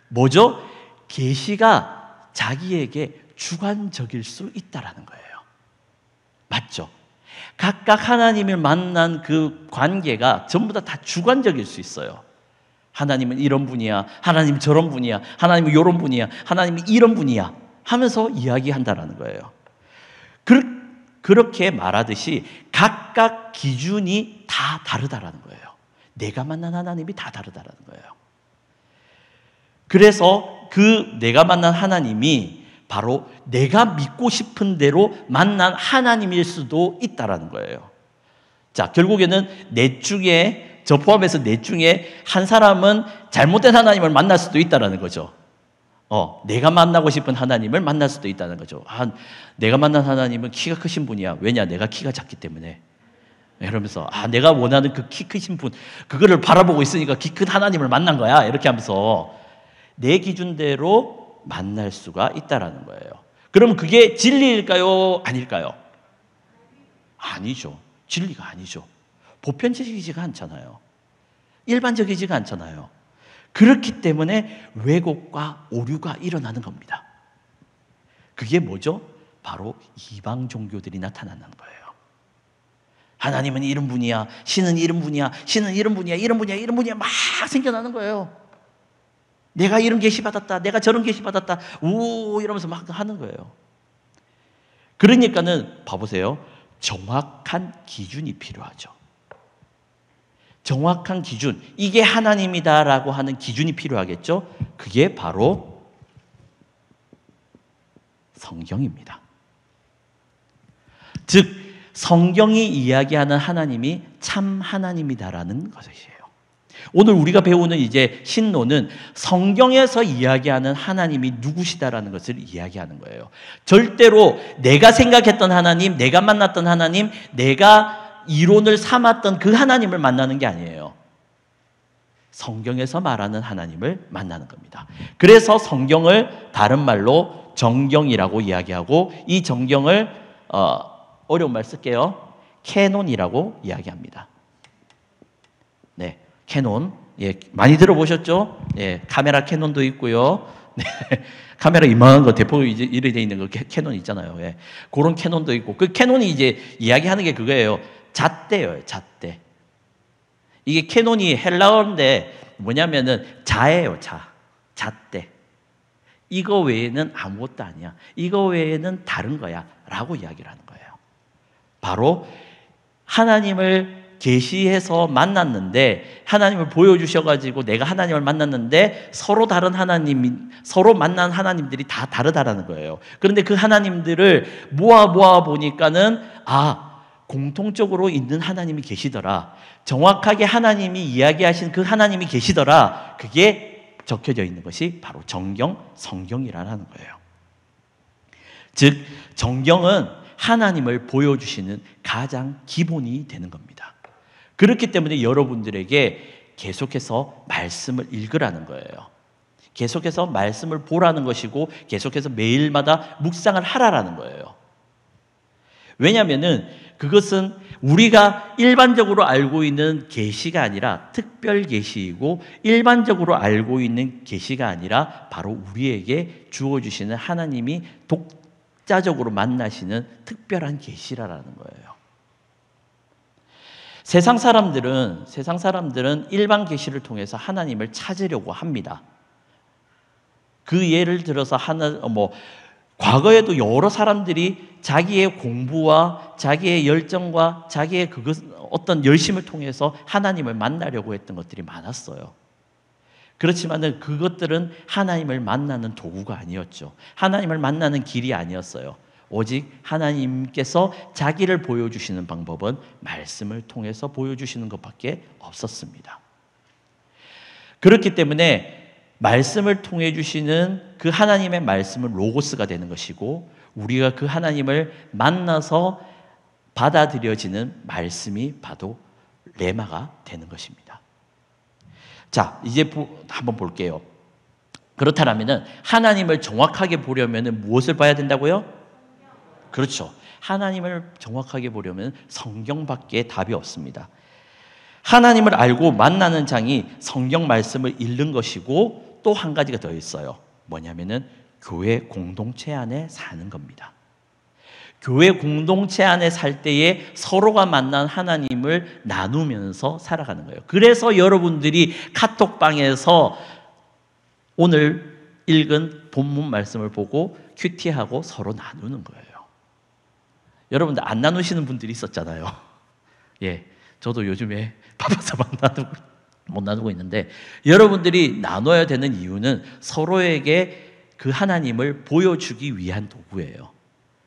뭐죠? 계시가 자기에게 주관적일 수 있다라는 거예요. 맞죠? 각각 하나님을 만난 그 관계가 전부 다 주관적일 수 있어요. 하나님은 이런 분이야, 하나님은 저런 분이야, 하나님은 이런 분이야, 하나님은 이런 분이야 하면서 이야기한다라는 거예요. 그렇게 말하듯이 각각 기준이 다 다르다라는 거예요. 내가 만난 하나님이 다 다르다라는 거예요. 그래서 그 내가 만난 하나님이 바로 내가 믿고 싶은 대로 만난 하나님일 수도 있다라는 거예요. 자, 결국에는 넷 중에, 저 포함해서 넷 중에 한 사람은 잘못된 하나님을 만날 수도 있다라는 거죠. 내가 만나고 싶은 하나님을 만날 수도 있다는 거죠. 내가 만난 하나님은 키가 크신 분이야. 왜냐? 내가 키가 작기 때문에. 이러면서 내가 원하는 그 키 크신 분, 그거를 바라보고 있으니까 키 큰 하나님을 만난 거야. 이렇게 하면서 내 기준대로 만날 수가 있다라는 거예요. 그럼 그게 진리일까요? 아닐까요? 아니죠. 진리가 아니죠. 보편적이지가 않잖아요. 일반적이지가 않잖아요. 그렇기 때문에 왜곡과 오류가 일어나는 겁니다. 그게 뭐죠? 바로 이방 종교들이 나타나는 거예요. 하나님은 이런 분이야, 신은 이런 분이야, 신은 이런 분이야, 이런 분이야, 이런 분이야 막 생겨나는 거예요. 내가 이런 계시 받았다, 내가 저런 계시 받았다, 우 이러면서 막 하는 거예요. 그러니까는 봐보세요. 정확한 기준이 필요하죠. 정확한 기준, 이게 하나님이다라고 하는 기준이 필요하겠죠. 그게 바로 성경입니다. 즉 성경이 이야기하는 하나님이 참 하나님이다라는 것이에요. 오늘 우리가 배우는 이제 신론은 성경에서 이야기하는 하나님이 누구시다라는 것을 이야기하는 거예요. 절대로 내가 생각했던 하나님, 내가 만났던 하나님, 내가 이론을 삼았던 그 하나님을 만나는 게 아니에요. 성경에서 말하는 하나님을 만나는 겁니다. 그래서 성경을 다른 말로 정경이라고 이야기하고, 이 정경을 어려운 말 쓸게요. 캐논이라고 이야기합니다. 네, 캐논. 예, 많이 들어보셨죠? 예, 카메라 캐논도 있고요. 네, 카메라 이만한 거 대포 이래 돼 있는 거 캐논 있잖아요. 예, 그런 캐논도 있고, 그 캐논이 이제 이야기하는 게 그거예요. 잣대예요, 잣대. 이게 캐논이 헬라어인데 뭐냐면은 자예요, 자. 잣대. 이거 외에는 아무것도 아니야. 이거 외에는 다른 거야. 라고 이야기를 하는 거예요. 바로 하나님을 계시해서 만났는데, 하나님을 보여주셔가지고 내가 하나님을 만났는데 서로 다른 하나님, 서로 만난 하나님들이 다 다르다라는 거예요. 그런데 그 하나님들을 모아 보니까는 공통적으로 있는 하나님이 계시더라. 정확하게 하나님이 이야기하신 그 하나님이 계시더라. 그게 적혀져 있는 것이 바로 정경, 성경이라는 거예요. 즉 정경은 하나님을 보여주시는 가장 기본이 되는 겁니다. 그렇기 때문에 여러분들에게 계속해서 말씀을 읽으라는 거예요. 계속해서 말씀을 보라는 것이고, 계속해서 매일마다 묵상을 하라라는 거예요. 왜냐하면은 그것은 우리가 일반적으로 알고 있는 계시가 아니라 특별 계시이고, 일반적으로 알고 있는 계시가 아니라 바로 우리에게 주어주시는 하나님이 독자적으로 만나시는 특별한 계시라는 거예요. 세상 사람들은 일반 계시를 통해서 하나님을 찾으려고 합니다. 그 예를 들어서 과거에도 여러 사람들이 자기의 공부와 자기의 열정과 자기의 어떤 열심을 통해서 하나님을 만나려고 했던 것들이 많았어요. 그렇지만은 그것들은 하나님을 만나는 도구가 아니었죠. 하나님을 만나는 길이 아니었어요. 오직 하나님께서 자기를 보여주시는 방법은 말씀을 통해서 보여주시는 것밖에 없었습니다. 그렇기 때문에 말씀을 통해 주시는 그 하나님의 말씀은 로고스가 되는 것이고, 우리가 그 하나님을 만나서 받아들여지는 말씀이 바로 레마가 되는 것입니다. 자, 이제 한번 볼게요. 그렇다면 하나님을 정확하게 보려면 무엇을 봐야 된다고요? 그렇죠. 하나님을 정확하게 보려면 성경밖에 답이 없습니다. 하나님을 알고 만나는 장이 성경 말씀을 읽는 것이고, 또 한 가지가 더 있어요. 뭐냐면은 교회 공동체 안에 사는 겁니다. 교회 공동체 안에 살 때에 서로가 만난 하나님을 나누면서 살아가는 거예요. 그래서 여러분들이 카톡방에서 오늘 읽은 본문 말씀을 보고 큐티하고 서로 나누는 거예요. 여러분들 안 나누시는 분들이 있었잖아요. 예, 저도 요즘에 바빠서 못 나누고 있는데, 여러분들이 나눠야 되는 이유는 서로에게 그 하나님을 보여주기 위한 도구예요.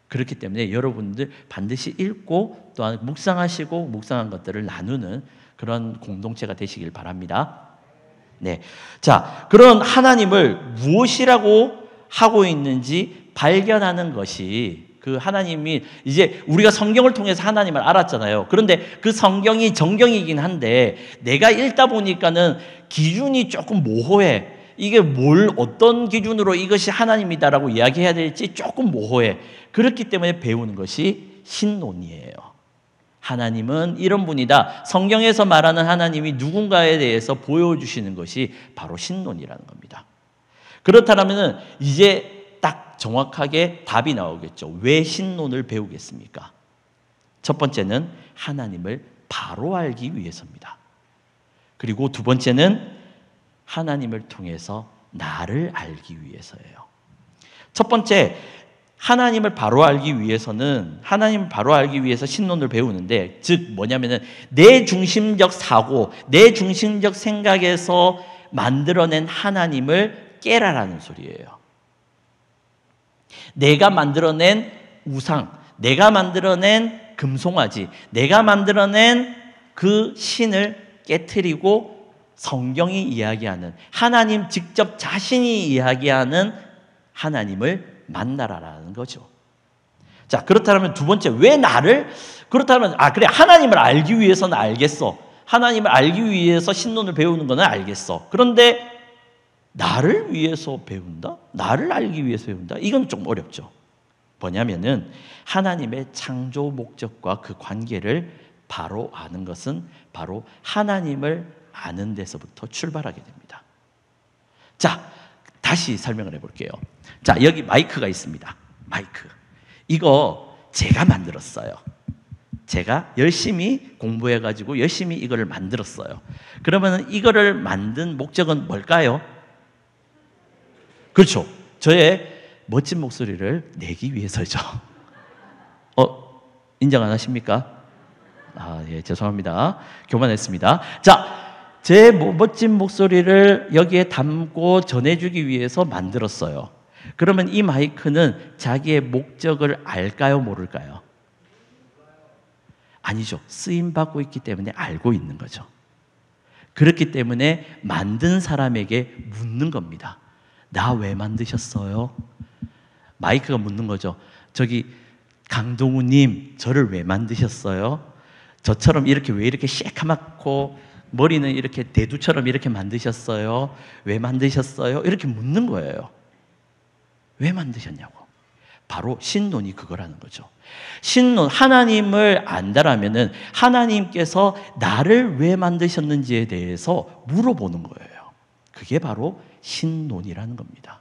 그렇기 때문에 여러분들 반드시 읽고 또한 묵상하시고 묵상한 것들을 나누는 그런 공동체가 되시길 바랍니다. 네. 자, 그런 하나님을 무엇이라고 하고 있는지 발견하는 것이 그 하나님이 이제 우리가 성경을 통해서 하나님을 알았잖아요. 그런데 그 성경이 정경이긴 한데 내가 읽다 보니까는 기준이 조금 모호해. 이게 어떤 기준으로 이것이 하나님이다라고 이야기해야 될지 조금 모호해. 그렇기 때문에 배우는 것이 신론이에요. 하나님은 이런 분이다. 성경에서 말하는 하나님이 누군가에 대해서 보여주시는 것이 바로 신론이라는 겁니다. 그렇다면 이제 딱 정확하게 답이 나오겠죠. 왜 신론을 배우겠습니까? 첫 번째는 하나님을 바로 알기 위해서입니다. 그리고 두 번째는 하나님을 통해서 나를 알기 위해서예요. 첫 번째, 하나님을 바로 알기 위해서는 하나님을 바로 알기 위해서 신론을 배우는데, 즉 뭐냐면은 내 중심적 사고, 내 중심적 생각에서 만들어낸 하나님을 깨라라는 소리예요. 내가 만들어낸 우상, 내가 만들어낸 금송아지, 내가 만들어낸 그 신을 깨트리고 성경이 이야기하는 하나님 직접 자신이 이야기하는 하나님을 만나라라는 거죠. 자, 그렇다면 두 번째, 왜 나를? 그렇다면 그래, 하나님을 알기 위해서는 알겠어. 하나님을 알기 위해서 신론을 배우는 거는 알겠어. 그런데 나를 위해서 배운다? 나를 알기 위해서 배운다? 이건 좀 어렵죠. 뭐냐면은 하나님의 창조 목적과 그 관계를 바로 아는 것은 바로 하나님을 아는 데서부터 출발하게 됩니다. 자, 다시 설명을 해볼게요. 자, 여기 마이크가 있습니다. 마이크. 이거 제가 만들었어요. 제가 열심히 공부해가지고 열심히 이거를 만들었어요. 그러면 이거를 만든 목적은 뭘까요? 그렇죠. 저의 멋진 목소리를 내기 위해서죠. 인정 안 하십니까? 예, 죄송합니다. 교만했습니다. 자, 제 멋진 목소리를 여기에 담고 전해주기 위해서 만들었어요. 그러면 이 마이크는 자기의 목적을 알까요, 모를까요? 아니죠. 쓰임받고 있기 때문에 알고 있는 거죠. 그렇기 때문에 만든 사람에게 묻는 겁니다. 나 왜 만드셨어요? 마이크가 묻는 거죠. 저기 강동우님, 저를 왜 만드셨어요? 저처럼 이렇게 왜 이렇게 새카맣고 머리는 이렇게 대두처럼 이렇게 만드셨어요? 왜 만드셨어요? 이렇게 묻는 거예요. 왜 만드셨냐고. 바로 신론이 그거라는 거죠. 신론, 하나님을 안다라면은 하나님께서 나를 왜 만드셨는지에 대해서 물어보는 거예요. 그게 바로 신론이라는 겁니다.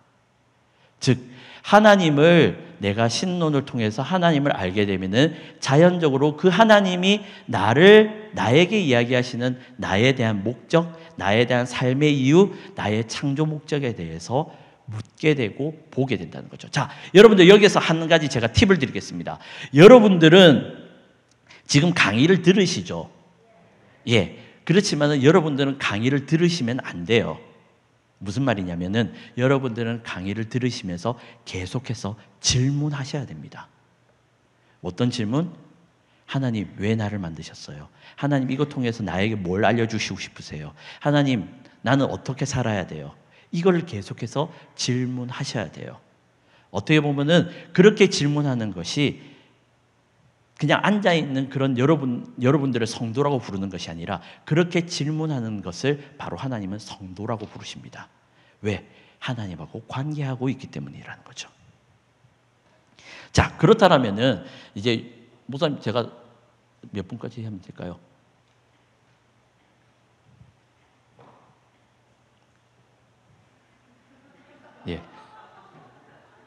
즉, 하나님을 내가 신론을 통해서 하나님을 알게 되면은 자연적으로 그 하나님이 나에게 이야기하시는 나에 대한 목적, 나에 대한 삶의 이유, 나의 창조 목적에 대해서 묻게 되고 보게 된다는 거죠. 자, 여러분들 여기서 한 가지 제가 팁을 드리겠습니다. 여러분들은 지금 강의를 들으시죠? 예. 그렇지만은 여러분들은 강의를 들으시면 안 돼요. 무슨 말이냐면은 여러분들은 강의를 들으시면서 계속해서 질문하셔야 됩니다. 어떤 질문? 하나님, 왜 나를 만드셨어요? 하나님, 이거 통해서 나에게 뭘 알려주시고 싶으세요? 하나님, 나는 어떻게 살아야 돼요? 이걸 계속해서 질문하셔야 돼요. 어떻게 보면은 그렇게 질문하는 것이 그냥 앉아있는 그런 여러분들을 성도라고 부르는 것이 아니라 그렇게 질문하는 것을 바로 하나님은 성도라고 부르십니다. 왜? 하나님하고 관계하고 있기 때문이라는 거죠. 자, 그렇다면은 이제 목사님, 제가 몇 분까지 하면 될까요? 예.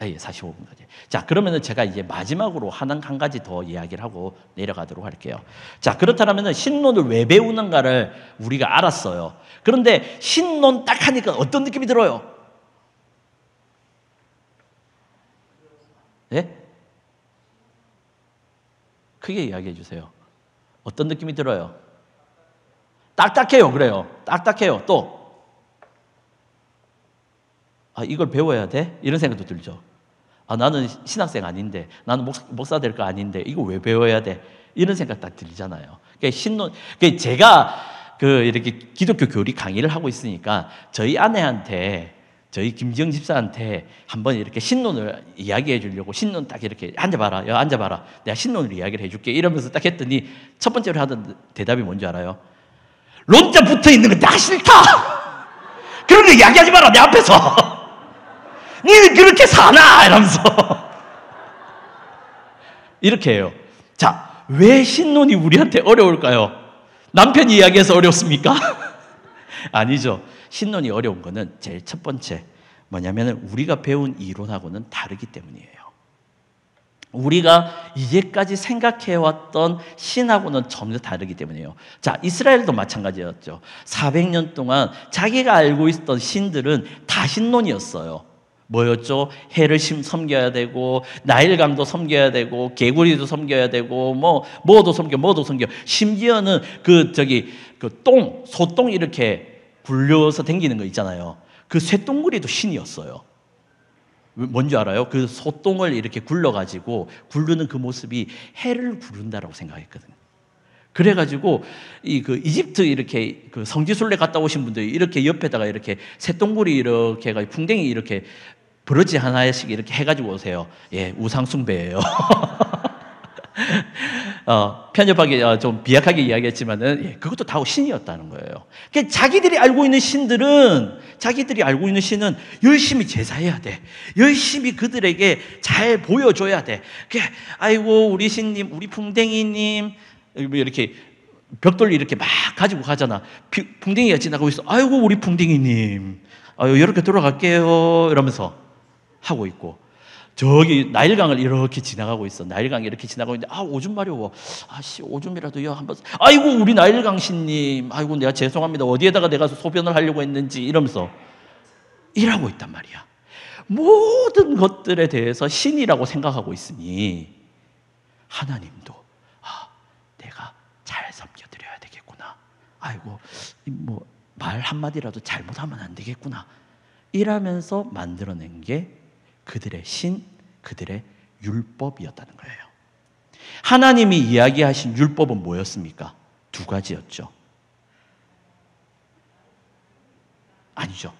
예, 45분까지. 자, 그러면은 제가 이제 마지막으로 한 가지 더 이야기를 하고 내려가도록 할게요. 자, 그렇다면은 신론을 왜 배우는가를 우리가 알았어요. 그런데 신론 딱 하니까 어떤 느낌이 들어요? 예? 크게 이야기해 주세요. 어떤 느낌이 들어요? 딱딱해요. 그래요. 딱딱해요. 또 아, 이걸 배워야 돼? 이런 생각도 들죠. 아, 나는 신학생 아닌데, 나는 목사 될 거 아닌데, 이거 왜 배워야 돼? 이런 생각 딱 들잖아요. 그러니까 제가 이렇게 기독교 교리 강의를 하고 있으니까 저희 아내한테, 저희 김지영 집사한테 한번 이렇게 신론을 이야기해 주려고 신론 딱 이렇게 앉아봐라, 야, 앉아봐라. 내가 신론을 이야기를 해줄게. 이러면서 딱 했더니 첫 번째로 하던 대답이 뭔지 알아요? 론자 붙어 있는 거 나 싫다! 그런 거 이야기하지 마라, 내 앞에서! 니는 그렇게 사나! 이러면서. 이렇게 해요. 자, 왜 신론이 우리한테 어려울까요? 남편이 이야기해서 어렵습니까? 아니죠. 신론이 어려운 거는 제일 첫 번째 뭐냐면 우리가 배운 이론하고는 다르기 때문이에요. 우리가 이제까지 생각해왔던 신하고는 전혀 다르기 때문이에요. 자, 이스라엘도 마찬가지였죠. 400년 동안 자기가 알고 있었던 신들은 다 신론이었어요. 뭐였죠? 해를 섬겨야 되고, 나일강도 섬겨야 되고, 개구리도 섬겨야 되고, 뭐도 섬겨. 심지어는 소똥 이렇게 굴려서 댕기는 거 있잖아요. 그 쇠똥구리도 신이었어요. 뭔지 알아요? 그 소똥을 이렇게 굴러가지고 굴르는 그 모습이 해를 구른다라고 생각했거든요. 그래가지고 이집트 이렇게 성지순례 갔다 오신 분들이 이렇게 옆에다가 이렇게 쇠똥구리 이렇게 해가지고 풍뎅이 이렇게 버러지 하나씩 이렇게 해가지고 오세요. 예, 우상숭배예요. 편협하게 좀 비약하게 이야기했지만은 예, 그것도 다 신이었다는 거예요. 그러니까 자기들이 알고 있는 신은 열심히 제사해야 돼. 열심히 그들에게 잘 보여줘야 돼. 아이고 우리 신님, 우리 풍뎅이님 이렇게 벽돌 이렇게 막 가지고 가잖아. 풍뎅이가 지나가고 있어. 아이고 우리 풍뎅이님, 아유 이렇게 돌아갈게요. 이러면서 하고 있고. 저기 나일강을 이렇게 지나가고 있어. 나일강이 이렇게 지나가고 있는데 오줌 마려워. 오줌이라도요 한번. 아이고 우리 나일강 신님, 아이고 내가 죄송합니다. 어디에다가 내가 소변을 하려고 했는지 이러면서 일하고 있단 말이야. 모든 것들에 대해서 신이라고 생각하고 있으니 하나님도 내가 잘 섬겨드려야 되겠구나. 아이고 말 한마디라도 잘못하면 안 되겠구나. 이러면서 만들어낸 게 그들의 그들의 율법이었다는 거예요. 하나님이 이야기하신 율법은 뭐였습니까? 두 가지였죠. 아니죠.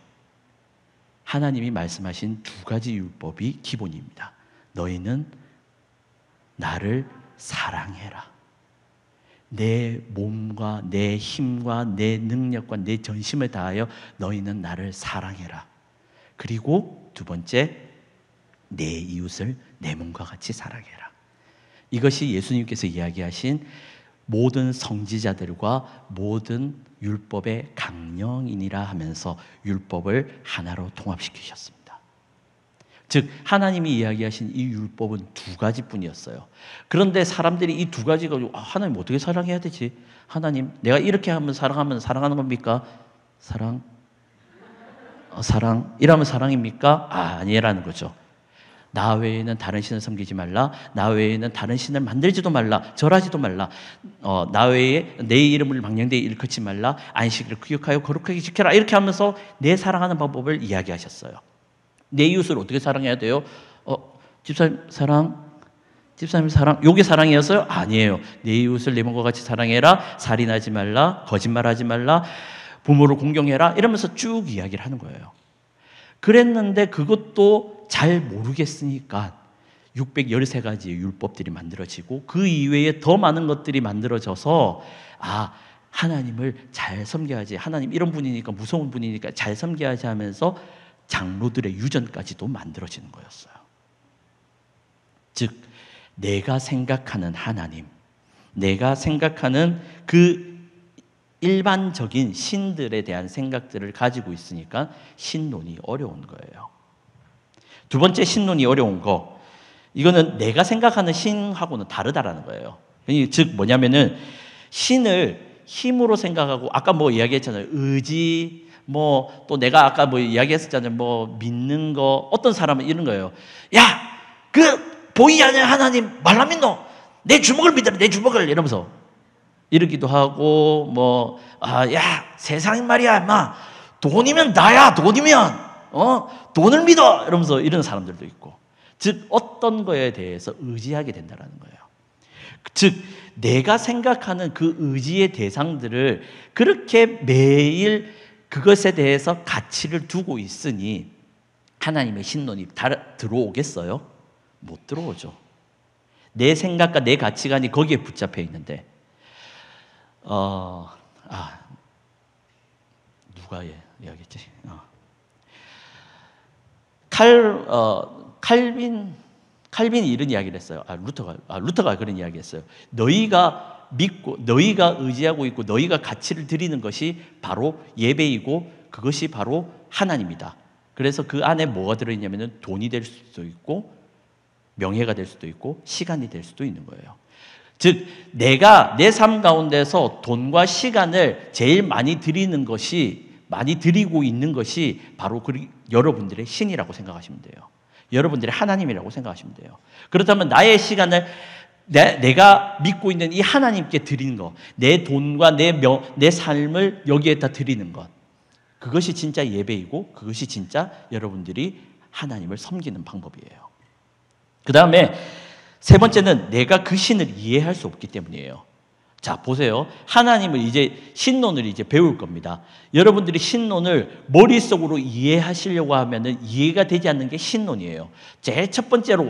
하나님이 말씀하신 두 가지 율법이 기본입니다. 너희는 나를 사랑해라. 내 몸과 내 힘과 내 능력과 내 전심을 다하여 너희는 나를 사랑해라. 그리고 두 번째, 내 이웃을 내 몸과 같이 사랑해라. 이것이 예수님께서 이야기하신 모든 성지자들과 모든 율법의 강령이니라 하면서 율법을 하나로 통합시키셨습니다. 즉 하나님이 이야기하신 이 율법은 두 가지뿐이었어요. 그런데 사람들이 이 두 가지 가지고 하나님 어떻게 사랑해야 되지? 하나님 내가 이렇게 하면 사랑하는 겁니까? 사랑 이러면 사랑입니까? 아니라는 거죠. 나 외에는 다른 신을 섬기지 말라. 나 외에는 다른 신을 만들지도 말라. 절하지도 말라. 나 외에 내 이름을 망령되이 일컫지 말라. 안식일을 기억하여 거룩하게 지켜라. 이렇게 하면서 내 사랑하는 방법을 이야기하셨어요. 내 이웃을 어떻게 사랑해야 돼요? 집사님 사랑, 요게 사랑이었어요? 아니에요. 내 이웃을 내 몸과 같이 사랑해라. 살인하지 말라. 거짓말하지 말라. 부모를 공경해라. 이러면서 쭉 이야기를 하는 거예요. 그랬는데 그것도 잘 모르겠으니까 613가지의 율법들이 만들어지고 그 이외에 더 많은 것들이 만들어져서 하나님을 잘 섬겨야지. 하나님 이런 분이니까, 무서운 분이니까 잘 섬겨야지 하면서 장로들의 유전까지도 만들어지는 거였어요. 즉 내가 생각하는 하나님, 내가 생각하는 그 일반적인 신들에 대한 생각들을 가지고 있으니까 신론이 어려운 거예요. 두 번째 신론이 어려운 거, 이거는 내가 생각하는 신하고는 다르다라는 거예요. 즉 뭐냐면은 신을 힘으로 생각하고, 아까 이야기했잖아요. 의지, 또 내가 아까 이야기했었잖아요. 믿는 거. 어떤 사람은 이런 거예요. 야, 보이지 않는 하나님 말라 믿노? 내 주먹을 믿어라, 내 주먹을. 이러면서 이러기도 하고, 야, 세상이 말이야, 인마. 돈이면 나야, 돈이면. 돈을 믿어! 이러면서 이런 사람들도 있고. 즉, 어떤 거에 대해서 의지하게 된다는 거예요. 즉, 내가 생각하는 그 의지의 대상들을 그렇게 매일 그것에 대해서 가치를 두고 있으니 하나님의 신론이 들어오겠어요? 못 들어오죠. 내 생각과 내 가치관이 거기에 붙잡혀 있는데, 누가 이야기했지? 칼빈이 이런 이야기를 했어요. 루터가 그런 이야기 했어요. 너희가 믿고, 너희가 의지하고 있고, 너희가 가치를 드리는 것이 바로 예배이고, 그것이 바로 하나님이다. 그래서 그 안에 뭐가 들어있냐면 돈이 될 수도 있고, 명예가 될 수도 있고, 시간이 될 수도 있는 거예요. 즉, 내가 내 삶 가운데서 돈과 시간을 제일 많이 드리고 있는 것이 바로 여러분들의 신이라고 생각하시면 돼요. 여러분들의 하나님이라고 생각하시면 돼요. 그렇다면 나의 시간을 내가 믿고 있는 이 하나님께 드리는 것, 내 돈과 내 삶을 여기에다 드리는 것, 그것이 진짜 예배이고 그것이 진짜 여러분들이 하나님을 섬기는 방법이에요. 그 다음에 세 번째는 내가 그 신을 이해할 수 없기 때문이에요. 자, 보세요. 하나님을 신론을 배울 겁니다. 여러분들이 신론을 머릿속으로 이해하시려고 하면은 이해가 되지 않는 게 신론이에요. 제일 첫 번째로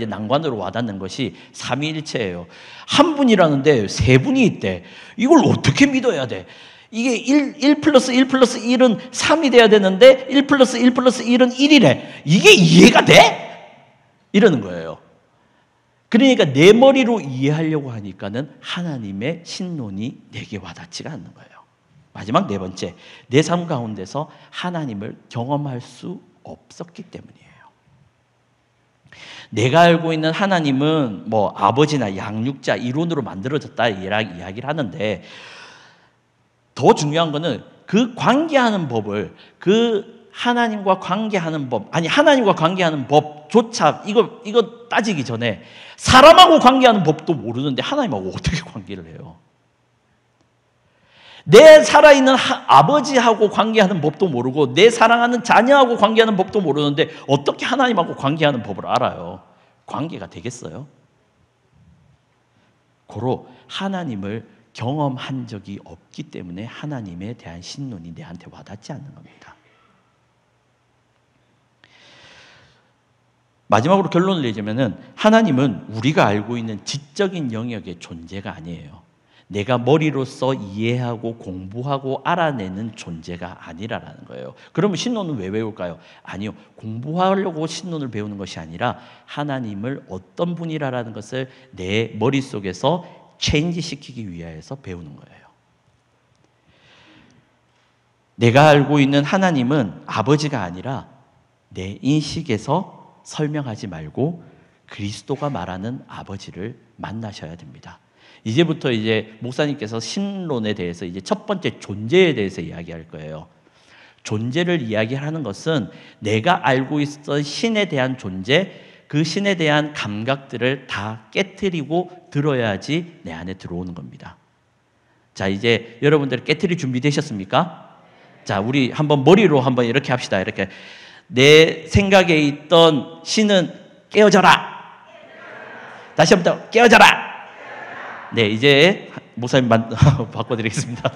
난관으로 와닿는 것이 삼위일체예요. 한 분이라는데 세 분이 있대. 이걸 어떻게 믿어야 돼? 이게 1 플러스 1 플러스 1은 3이 돼야 되는데 1 플러스 1 플러스 1은 1이래. 이게 이해가 돼? 이러는 거예요. 그러니까 내 머리로 이해하려고 하니까는 하나님의 신론이 내게 와닿지가 않는 거예요. 마지막 네 번째, 내 삶 가운데서 하나님을 경험할 수 없었기 때문이에요. 내가 알고 있는 하나님은 뭐 아버지나 양육자 이론으로 만들어졌다 이야기를 하는데, 더 중요한 거는 그 관계하는 법을, 그 하나님과 관계하는 법, 하나님과 관계하는 법조차 이거 따지기 전에 사람하고 관계하는 법도 모르는데 하나님하고 어떻게 관계를 해요? 내 살아있는 아버지하고 관계하는 법도 모르고 내 사랑하는 자녀하고 관계하는 법도 모르는데 어떻게 하나님하고 관계하는 법을 알아요? 관계가 되겠어요? 고로 하나님을 경험한 적이 없기 때문에 하나님에 대한 신론이 내한테 와닿지 않는 겁니다. 마지막으로 결론을 내자면은 하나님은 우리가 알고 있는 지적인 영역의 존재가 아니에요. 내가 머리로서 이해하고 공부하고 알아내는 존재가 아니라는 거예요. 그러면 신론은 왜 배울까요? 아니요. 공부하려고 신론을 배우는 것이 아니라 하나님을 어떤 분이라는 것을 내 머릿속에서 체인지 시키기 위해서 배우는 거예요. 내가 알고 있는 하나님은 아버지가 아니라 내 인식에서 설명하지 말고 그리스도가 말하는 아버지를 만나셔야 됩니다. 이제부터 목사님께서 신론에 대해서 첫 번째 존재에 대해서 이야기할 거예요. 존재를 이야기하는 것은 내가 알고 있던 신에 대한 존재, 그 신에 대한 감각들을 다 깨트리고 들어야지 내 안에 들어오는 겁니다. 자, 이제 여러분들 깨트릴 준비 되셨습니까? 자, 우리 한번 머리로 한번 이렇게 합시다. 이렇게. 내 생각에 있던 신은 깨어져라. 다시 한번 더 깨어져라. 네, 이제 목사님 바꿔드리겠습니다.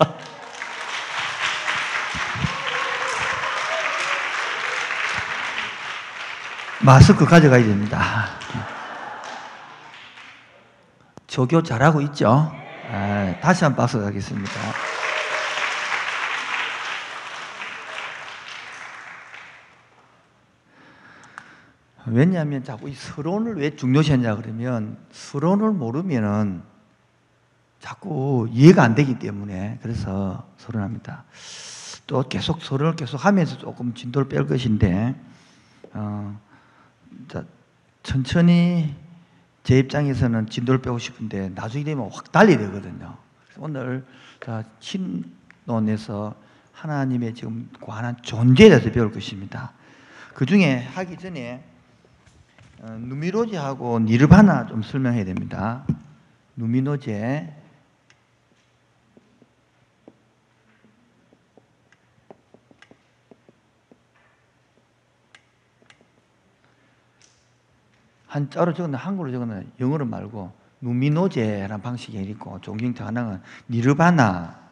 마스크 가져가야 됩니다. 조교 잘하고 있죠? 다시 한번 박수 가겠습니다. 왜냐하면 자꾸 이 서론을 왜 중요시하냐 그러면 서론을 모르면은 자꾸 이해가 안 되기 때문에 그래서 서론합니다. 또 계속 서론을 계속 하면서 조금 진도를 뺄 것인데 자, 천천히 제 입장에서는 진도를 빼고 싶은데 나중에 되면 확 달리 되거든요. 그래서 오늘 신론에서 하나님의 지금 관한 존재에 대해서 배울 것입니다. 그 중에 하기 전에 누미노제하고 니르바나 좀 설명해야 됩니다. 누미노제, 한자로 적었나 한글로 적었나 영어로 말고 누미노제라는 방식이 있고 종교 형태 하나는 니르바나.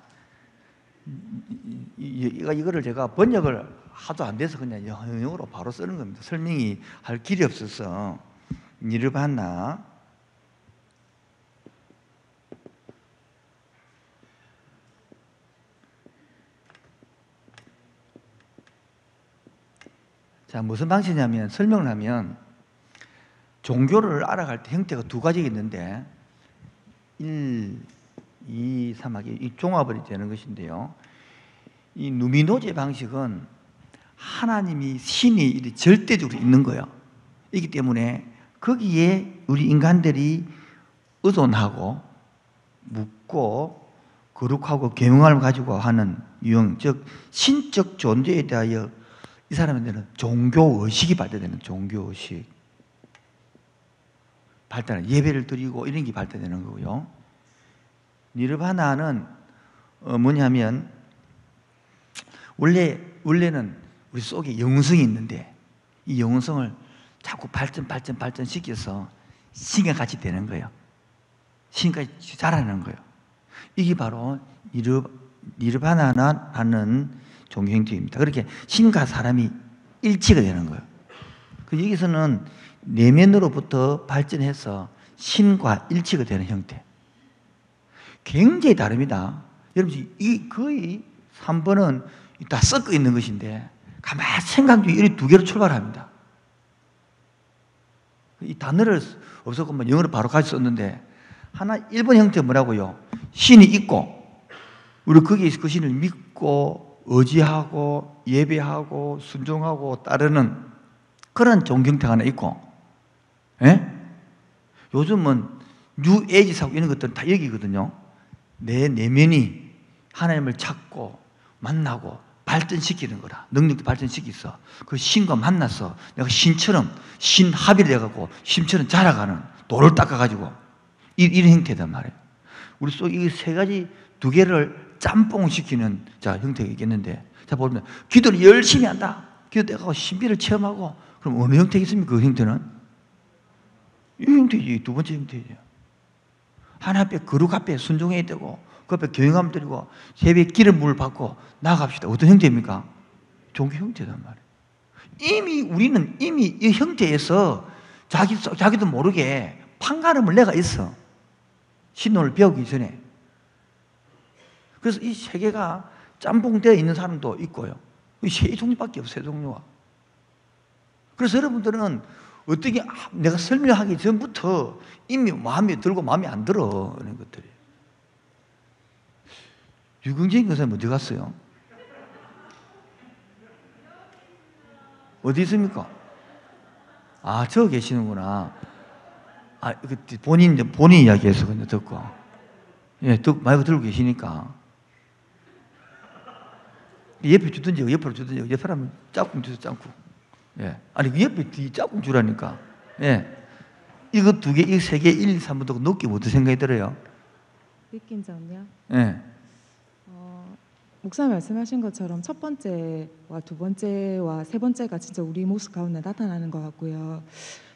이거를 제가 번역을 하도 안 돼서 그냥 영어로 바로 쓰는 겁니다. 설명이 할 길이 없어서. 니르바나. 자, 무슨 방식이냐면 설명을 하면 종교를 알아갈 때 형태가 두 가지가 있는데 1, 2, 3하기 이 종합이 되는 것인데요. 이 누미노제 방식은 하나님이 신이 절대적으로 있는 거예요. 이기 때문에 거기에 우리 인간들이 의존하고 묻고 거룩하고 계명을 가지고 하는 유형, 즉 신적 존재에 대하여 이 사람들은 종교의식이 발달되는 종교의식. 발달은 예배를 드리고 이런 게 발달되는 거고요. 니르바나는 뭐냐면 원래는 우리 속에 영성이 있는데 이 영성을 자꾸 발전시켜서 신과 같이 되는 거예요. 신까지 자라는 거예요. 이게 바로 니르바나라는 종교 형태입니다. 그렇게 신과 사람이 일치가 되는 거예요. 여기서는 내면으로부터 발전해서 신과 일치가 되는 형태. 굉장히 다릅니다. 여러분, 이 거의 3번은 다 섞여 있는 것인데 가만히 생각 중에 이 두 개로 출발합니다. 이 단어를 없었고 영어로 바로 같이 썼는데 하나 1번 형태 뭐라고요? 신이 있고 우리 거기에 그 신을 믿고 의지하고 예배하고 순종하고 따르는 그런 종교 형태가 하나 있고, 예? 요즘은 뉴 에이지 사고 이런 것들은 다 여기거든요. 내 내면이 하나님을 찾고 만나고 발전시키는 거라. 능력도 발전시키서 그 신과 만나서 내가 신처럼 신합의를 해갖고 신처럼 자라가는 돌을 닦아가지고 이런 형태단 말이에요. 우리 속에 이 세 가지 두 개를 짬뽕시키는 형태가 있겠는데, 자 보면 기도를 열심히 한다. 기도 때가고 신비를 체험하고 그럼 어느 형태겠습니까? 그 형태는 이 형태지. 두 번째 형태죠. 하나님 앞에 거룩 앞에 순종해야 되고 그 앞에 경외감 드리고 새벽에 기름물을 받고 나아갑시다. 어떤 형태입니까? 종교 형태단 말이에요. 우리는 이미 이 형태에서 자기도 모르게 판가름을 내가 있어. 신론을 배우기 전에. 그래서 이 세 개가 짬뽕되어 있는 사람도 있고요. 이 세 종류밖에 없어요. 세 종류가. 그래서 여러분들은 어떻게 내가 설명하기 전부터 이미 마음에 들고 마음에 안 들어. 그런 것들이. 유경진 교사님 어디 갔어요? 어디 있습니까? 아, 저 계시는구나. 아, 본인 이야기해서 그냥 듣고. 예, 마이크 들고 계시니까. 옆에 주든지, 옆으로 주든지, 옆에 하면 짝꿍 주세요, 짝꿍. 예. 아니, 그 옆에 뒤 짝꿍 주라니까. 예. 이거 두 개, 이 세 개, 1, 2, 3부터 넣기 어떤 생각이 들어요? 느낀 점요? 예. 목사님 말씀하신 것처럼 첫 번째와 두 번째와 세 번째가 진짜 우리 모습 가운데 나타나는 것 같고요.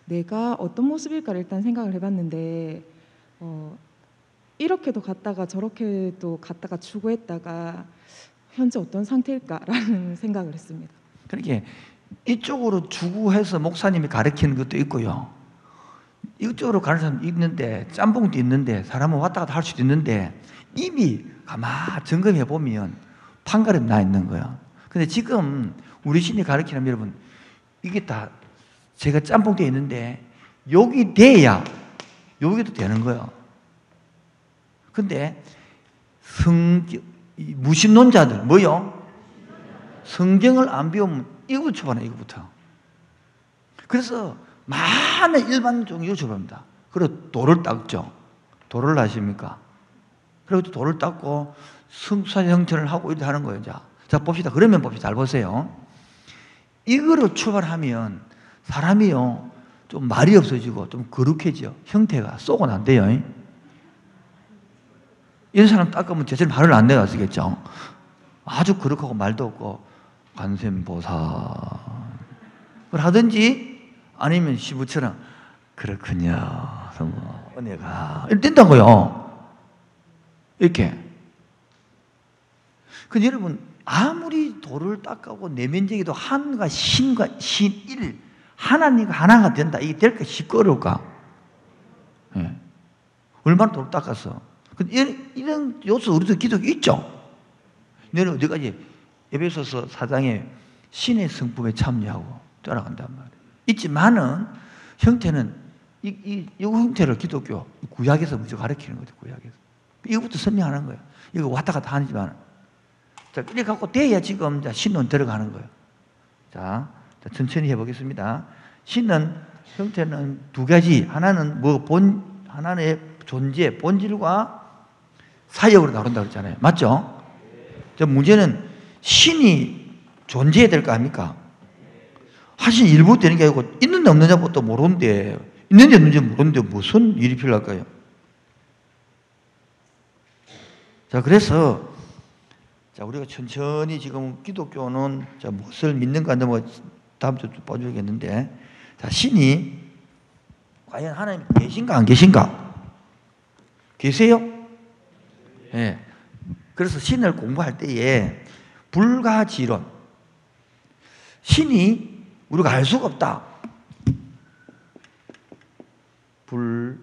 내가 어떤 모습일까를 일단 생각을 해봤는데 이렇게도 갔다가 저렇게도 갔다가 추구했다가 현재 어떤 상태일까라는 생각을 했습니다. 그렇게 이쪽으로 추구해서 목사님이 가르치는 것도 있고요. 이쪽으로 가는 사람도 있는데 짬뽕도 있는데 사람은 왔다 갔다 할 수도 있는데 이미 가만 점검해 보면 판가름 나 있는 거예요. 근데 지금 우리 신이 가르치는 여러분 이게 다 제가 짬뽕되어 있는데 여기 돼야 여기도 되는 거예요. 근데 무신론자들 뭐요? 성경을 안 배우면 이거부터 초반에 이거부터. 그래서 많은 일반 종교 초반입니다. 그리고 돌을 닦죠. 돌을 아십니까? 그리고 돌을 닦고 성사 형체를 하고 이렇게 하는 거예요. 자 봅시다. 그러면 봅시다. 잘 보세요. 이거로 출발하면 사람이요 좀 말이 없어지고 좀 거룩해져. 형태가 쏘곤 안 돼요. 이런 사람 닦으면 제대로 말을 안 내가 쓰겠죠. 아주 거룩하고 말도 없고 관세음보살 그걸 하든지 아니면 시부처럼 그렇군요. 성부 은혜가 이렇게 된다고요. 이렇게. 근데 여러분 아무리 돌을 닦아고 내면적에도 한과 신과 신일 하나님과 하나가 된다. 이게 될까 쉽고 어려울까? 네. 얼마나 돌을 닦았어? 근데 이런 요소 우리도 기독교 있죠. 너는 어디까지 에베소서 4장에 신의 성품에 참여하고 따라간단 말이에요. 있지만은 형태는 이 형태를 기독교 구약에서 먼저 가르치는 거죠. 구약에서 이거부터 설명하는 거예요. 이거 왔다 갔다 하지만 자 이렇게 갖고 돼야 지금 신론 들어가는 거예요. 자 천천히 해보겠습니다. 신은 형태는 두 가지. 하나는 하나의 존재 본질과 사역으로 나눈다고 했잖아요. 맞죠? 자 문제는 신이 존재해야 될 거 아닙니까? 사실 일부 되는 게 아니고 있는지 없느냐부터 모르는데 있는지 없는지 모르는데 무슨 일이 필요할까요? 자 그래서 자 우리가 천천히 지금 기독교는 자 무엇을 믿는가 뭐 다음 주 봐주겠는데 자 신이 과연 하나님 계신가 안 계신가? 계세요? 예. 네. 그래서 신을 공부할 때에 불가지론 신이 우리가 알 수가 없다. 불가지론.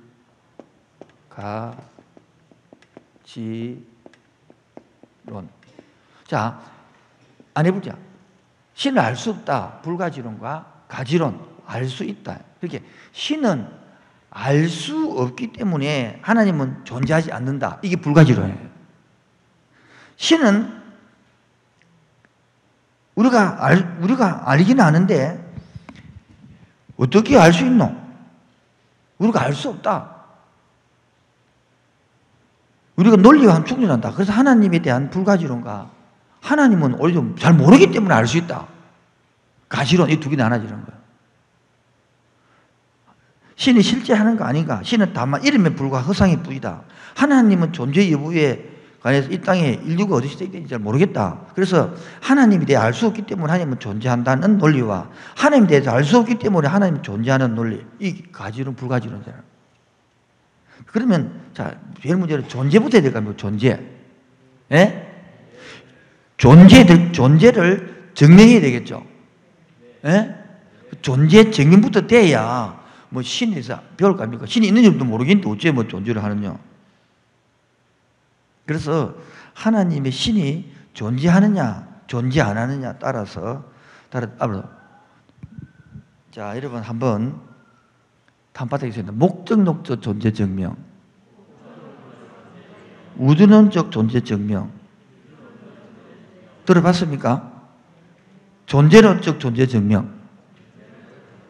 자, 안 해보자. 신을 알 수 없다. 불가지론과 가지론 알 수 있다. 이렇게 신은 알 수 없기 때문에 하나님은 존재하지 않는다. 이게 불가지론이에요. 신은 우리가 알기는 아는데 어떻게 알 수 있노? 우리가 알 수 없다. 우리가 논리와 충돌한다. 그래서 하나님에 대한 불가지론과 하나님은 오히려 잘 모르기 때문에 알 수 있다. 가지론 이 두 개 나눠지는 거예요. 신이 실제 하는 거 아닌가? 신은 다만 이름에 불과 허상일 뿐이다. 하나님은 존재 여부에 관해서 이 땅에 인류가 어디 시작된지 잘 모르겠다. 그래서 하나님에 대해 알 수 없기 때문에 하나님은 존재한다는 논리와 하나님에 대해서 알 수 없기 때문에 하나님은 존재하는 논리, 이 가지론 불가지론이잖아요. 그러면 자 제일 문제는 존재부터 해야 될까요? 존재, 예? 존재를 증명해야 되겠죠. 예? 존재 증명부터 돼야 뭐 신에서 배울 거 아닙니까? 신이 있는지 없는지 모르겠는데 어째 뭐 존재를 하느냐? 그래서 하나님의 신이 존재하느냐, 존재 안 하느냐 따라서 자, 여러분 한번 단바닥에 있습니다. 목적론적 존재 증명, 우주론적 존재 증명 들어봤습니까? 존재론적 존재 증명,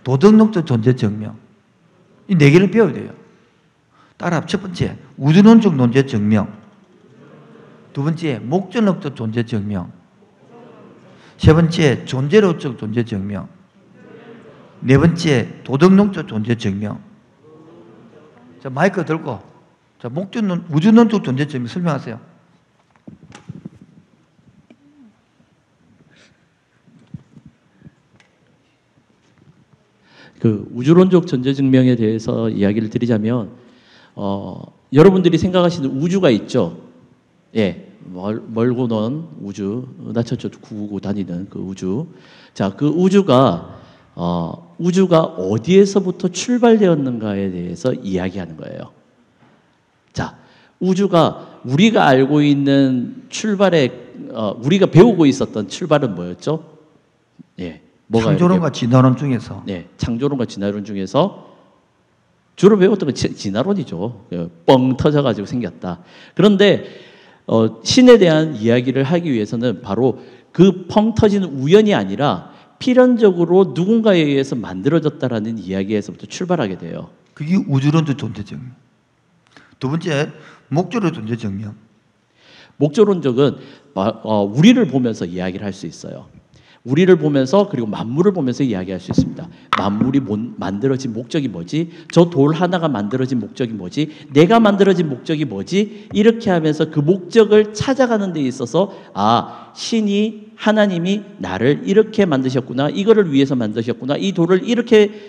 도덕론적 존재 증명 이 네 개를 배워야 돼요. 따라 첫 번째 우주론적 존재 증명, 두 번째 목적론적 존재 증명, 세 번째 존재론적 존재 증명, 네 번째 도덕론적 존재 증명. 자 마이크 들고 자 목적론 우주론적 존재 증명 설명하세요. 그 우주론적 존재 증명에 대해서 이야기를 드리자면 여러분들이 생각하시는 우주가 있죠. 예, 멀고 먼 우주, 나처럼 구구고 다니는 그 우주. 자, 그 우주가 어디에서부터 출발되었는가에 대해서 이야기하는 거예요. 자, 우주가 우리가 알고 있는 우리가 배우고 있었던 출발은 뭐였죠? 예. 창조론과 진화론 중에서 네, 창조론과 진화론 중에서 주로 배웠던 건 진화론이죠. 뻥 터져가지고 생겼다. 그런데 신에 대한 이야기를 하기 위해서는 바로 그 펑 터지는 우연이 아니라 필연적으로 누군가에 의해서 만들어졌다라는 이야기에서부터 출발하게 돼요. 그게 우주론적 존재 증명. 두 번째 목적론 존재 증명. 목적론적은 우리를 보면서 이야기를 할 수 있어요. 우리를 보면서 그리고 만물을 보면서 이야기할 수 있습니다. 만물이 만들어진 목적이 뭐지? 저 돌 하나가 만들어진 목적이 뭐지? 내가 만들어진 목적이 뭐지? 이렇게 하면서 그 목적을 찾아가는 데 있어서 신이 하나님이 나를 이렇게 만드셨구나. 이거를 위해서 만드셨구나. 이 돌을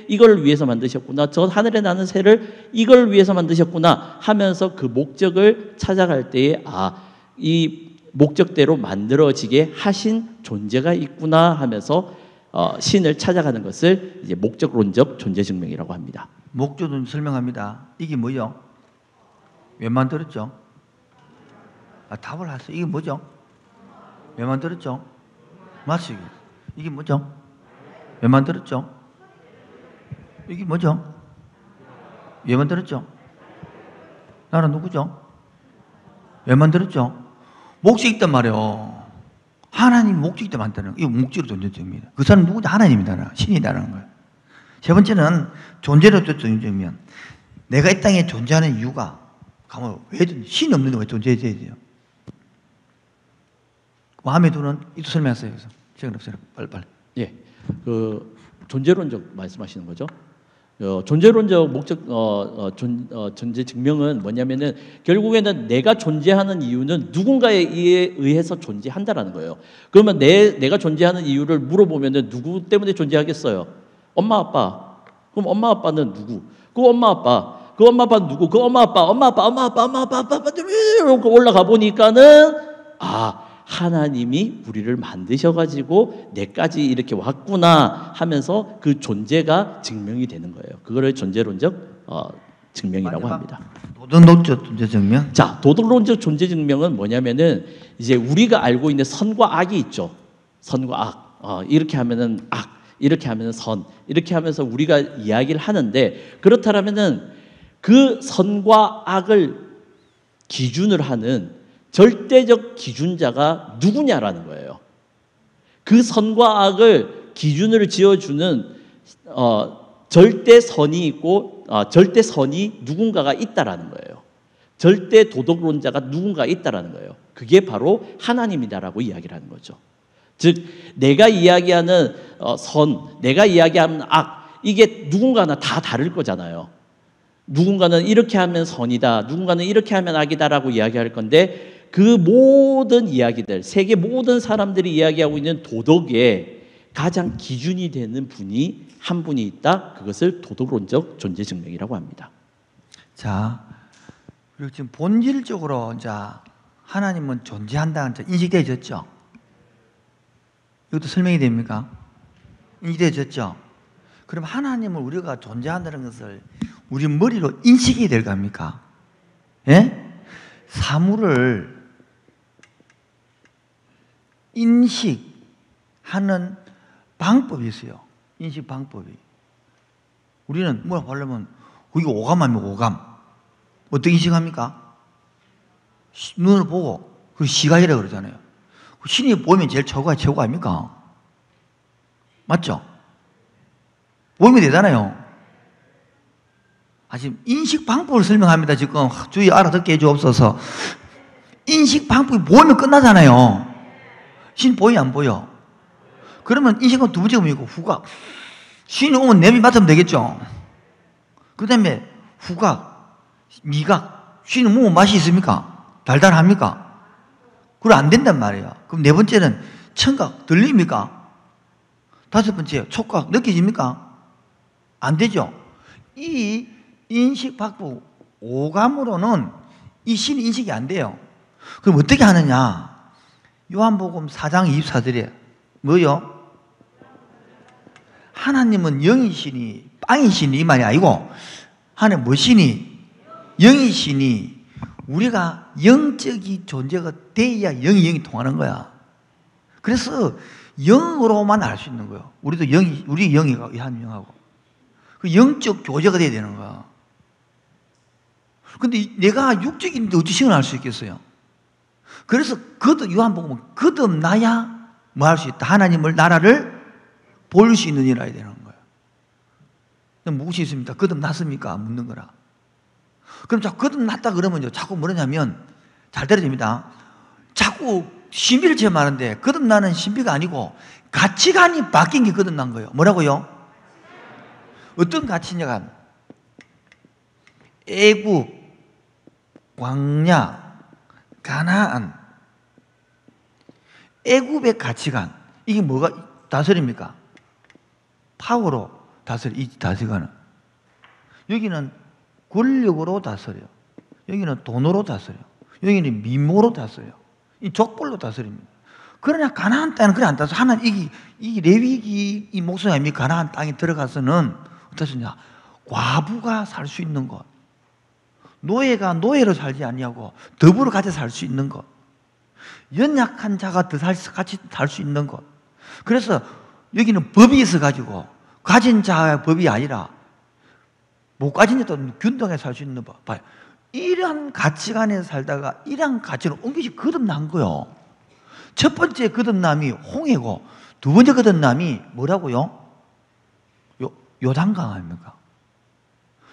이걸 위해서 만드셨구나. 저 하늘에 나는 새를 이걸 위해서 만드셨구나 하면서 그 목적을 찾아갈 때에 이 목적대로 만들어지게 하신 존재가 있구나 하면서 신을 찾아가는 것을 이제 목적론적 존재 증명이라고 합니다. 목적은 설명합니다. 이게 뭐요? 왜 만들었죠? 답을 하세요. 이게 뭐죠? 왜 만들었죠? 맞지? 이게 뭐죠? 왜 만들었죠? 이게 뭐죠? 왜 만들었죠? 나는 누구죠? 왜 만들었죠? 목적이 있단 말이에요. 하나님 목적이 있다 만드는 이거 목적으로 존재증입니다. 그 사람 누구냐? 하나님이다. 신이다라는 거예요. 세 번째는 존재로 존재증이면 내가 이 땅에 존재하는 이유가 가면 왜 신이 없는데 왜 존재해야 돼요? 마음에 드는 이도 설명하세요. 그래서 시간 없어요. 빨리. 예, 그 존재론적 말씀하시는 거죠? 존재론적 목적 존재 증명은 뭐냐면은 결국에는 내가 존재하는 이유는 누군가에 의해서 존재한다라는 거예요. 그러면 내가 존재하는 이유를 물어보면은 누구 때문에 존재하겠어요? 엄마 아빠. 그럼 엄마 아빠는 누구? 그 엄마 아빠는 누구? 그 엄마 아빠 이렇게 올라가 보니까는 하나님이 우리를 만드셔가지고 내까지 이렇게 왔구나 하면서 그 존재가 증명이 되는 거예요. 그거를 존재론적 증명이라고 합니다. 도덕론적 존재 증명? 자, 도덕론적 존재 증명은 뭐냐면은 이제 우리가 알고 있는 선과 악이 있죠. 선과 악. 이렇게 하면은 악, 이렇게 하면은 선, 이렇게 하면서 우리가 이야기를 하는데 그렇다면은 그 선과 악을 기준을 하는 절대적 기준자가 누구냐라는 거예요. 그 선과 악을 기준으로 지어주는 절대 선이 있고 절대 선이 누군가가 있다라는 거예요. 절대 도덕론자가 누군가 있다라는 거예요. 그게 바로 하나님이다라고 이야기를 하는 거죠. 즉 내가 이야기하는 선, 내가 이야기하는 악, 이게 누군가나 다 다를 거잖아요. 누군가는 이렇게 하면 선이다, 누군가는 이렇게 하면 악이다라고 이야기할 건데 그 모든 이야기들, 세계 모든 사람들이 이야기하고 있는 도덕의 가장 기준이 되는 분이 한 분이 있다. 그것을 도덕론적 존재 증명이라고 합니다. 자, 그리고 지금 본질적으로 이제 하나님은 존재한다는 인식되어졌죠. 이것도 설명이 됩니까? 인식되어졌죠. 그럼 하나님을 우리가 존재한다는 것을 우리 머리로 인식이 될 겁니까? 예? 사물을 인식하는 방법이 있어요. 인식 방법이. 우리는 뭐라고 하려면 이게 오감하면 오감. 어떻게 인식합니까? 눈을 보고 그 시각이라고 그러잖아요. 신이 보이면 제일 최고 아닙니까? 맞죠? 보이면 되잖아요. 지금 인식 방법을 설명합니다. 지금 주의 알아듣게 해주옵소서. 인식 방법이 보이면 끝나잖아요. 신 보여 안 보여? 그러면 인식은 두 번째가 뭐고 후각. 신이 오면 냄새 맡으면 되겠죠. 그 다음에 후각, 미각. 신이 먹으면 맛이 있습니까? 달달합니까? 그럼 안 된단 말이에요. 그럼 네 번째는 청각, 들립니까? 다섯 번째 촉각, 느껴집니까? 안 되죠. 이 인식 방법, 오감으로는 이 신이 인식이 안 돼요. 그럼 어떻게 하느냐? 요한복음 4장 24절에 뭐요? 하나님은 영이시니 빵이시니 이 말이 아니고 하나님 무엇이니? 영이시니 우리가 영적인 존재가 돼야 영이 통하는 거야. 그래서 영으로만 알 수 있는 거예요. 우리 영이가 한 영하고 그 영적 교제가 돼야 되는 거야. 근데 내가 육적인데 어찌 영을 알 수 있겠어요? 그래서 요한복음은 거듭나야 뭐 할 수 있다. 하나님을 나라를 볼 수 있는 이라 해야 되는 거예요. 무엇이 있습니까? 거듭났습니까? 묻는 거라. 그럼 자꾸 거듭났다 그러면요. 자꾸 뭐냐면 잘 들어야 됩니다. 자꾸 신비를 체험하는데 거듭나는 신비가 아니고 가치관이 바뀐 게 거듭난 거예요. 뭐라고요? 어떤 가치관? 애국, 광야, 가나안. 애국의 가치관. 이게 뭐가 다스립니까? 파워로 다스려. 이 다스리가는. 여기는 권력으로 다스려. 여기는 돈으로 다스려. 여기는 미모로 다스려. 이 족벌로 다스립니다. 그러나 가나안 땅은 그래 안 다스려. 하나님 이 레위기 이 목사님이 가나안 땅에 들어가서는 어떻습니까? 과부가 살 수 있는 것, 노예가 노예로 살지 않냐고 더불어 같이 살 수 있는 것, 연약한 자가 같이 살 수 있는 것. 그래서 여기는 법이 있어가지고 가진 자의 법이 아니라 못 가진 자도 균등하게 살 수 있는 법. 봐요. 이런 가치관에 살다가 이런 가치로 옮기시 거듭난 거요. 첫 번째 거듭남이 홍해고 두 번째 거듭남이 뭐라고요? 요단강 아닙니까?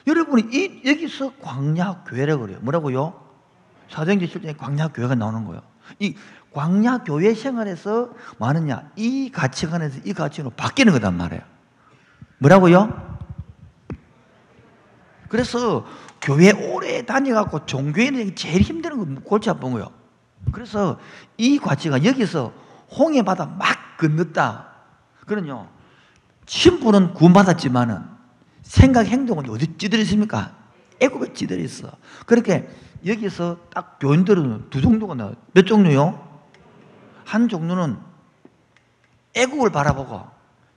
여러분이 여기서 광야교회라고 그래요. 뭐라고요? 사도행전 7장에 광야교회가 나오는 거예요. 이 광야교회 생활에서 뭐하느냐? 이 가치관에서 이 가치관으로 바뀌는 거단 말이에요. 뭐라고요? 그래서 교회 오래 다녀갖고 종교인에게 제일 힘든 건 골치 아픈 거예요. 그래서 이 가치가 여기서 홍해바다 막 건넜다. 그러면요, 신부는 구원받았지만은 생각, 행동은 어디 찌들어 있습니까? 애굽에 찌들어 있어. 그렇게 여기서 딱 교인들은 두 종류가 나와요. 몇 종류요? 한 종류는 애국을 바라보고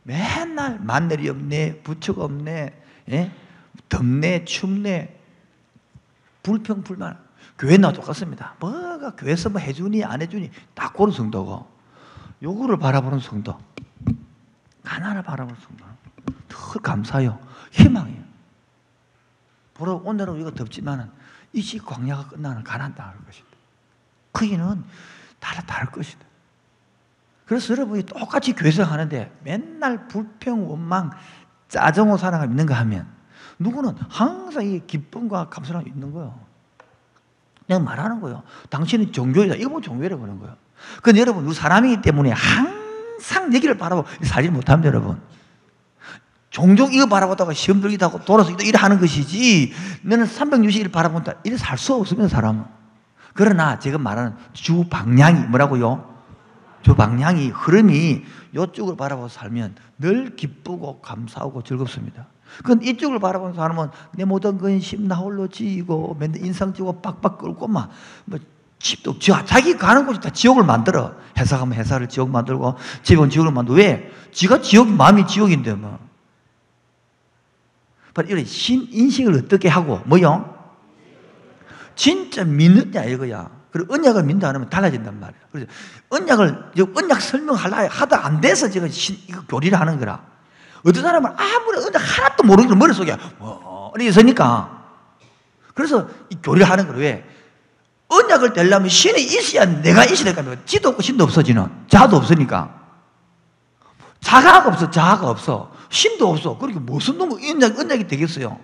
맨날 만날이 없네, 부처가 없네, 예? 덥네, 춥네, 불평, 불만. 교회나 똑같습니다. 뭐가 교회에서 뭐 해주니 안 해주니 딱 그런 성도고, 요거를 바라보는 성도, 하나를 바라보는 성도, 더 감사해요. 희망이에요. 보러 오늘은 이거 덥지만은 이시 광야가 끝나는 가나안 땅을 것이다. 거기는 다를 것이다. 그래서 여러분이 똑같이 교회 생활하는데 맨날 불평, 원망, 짜증으로 살아가고 있는가 하면 누구는 항상 이 기쁨과 감사가 있는 거예요. 내가 말하는 거예요. 당신은 종교이다. 이거 보면 종교라고 그러는 거예요. 근데 여러분, 우리 사람이기 때문에 항상 얘기를 바라보고 살지 못합니다, 여러분. 종종 이거 바라보다가 시험 들기도 하고 돌아서 이래 하는 것이지, 너는 360일 바라본다. 이래 살 수 없습니다, 사람은. 그러나 제가 말하는 주 방향이 뭐라고요? 주 방향이, 흐름이 이쪽을 바라보고 살면 늘 기쁘고 감사하고 즐겁습니다. 그건 이쪽을 바라보는 사람은 내 모든 근심 나 홀로 지고 맨날 인상 찌고 빡빡 끓고 막 뭐 집도 자기 가는 곳이 다 지옥을 만들어. 회사 가면 회사를 지옥 만들고 집에 오면 지옥을 만들고. 왜? 지가 지옥, 마음이 지옥인데 뭐. 이런 인식을 어떻게 하고 뭐요? 진짜 믿느냐 이거야. 그리고 언약을 믿는다 하면 달라진단 말이야. 그래서 언약 설명하다 안 돼서 제가 이거 교리를 하는 거라. 어떤 사람은 아무리 언약 하나도 모르는 게 머릿속에 이렇게 있으니까. 그래서 이 교리를 하는 거예요. 왜? 언약을 되려면 신이 있어야 내가 있어야 될까? 지도 없고 신도 없어지는. 자도 없으니까. 자가가 없어. 자아가 없어. 신도 없어. 그러니까 무슨 놈의 언약이 되겠어요?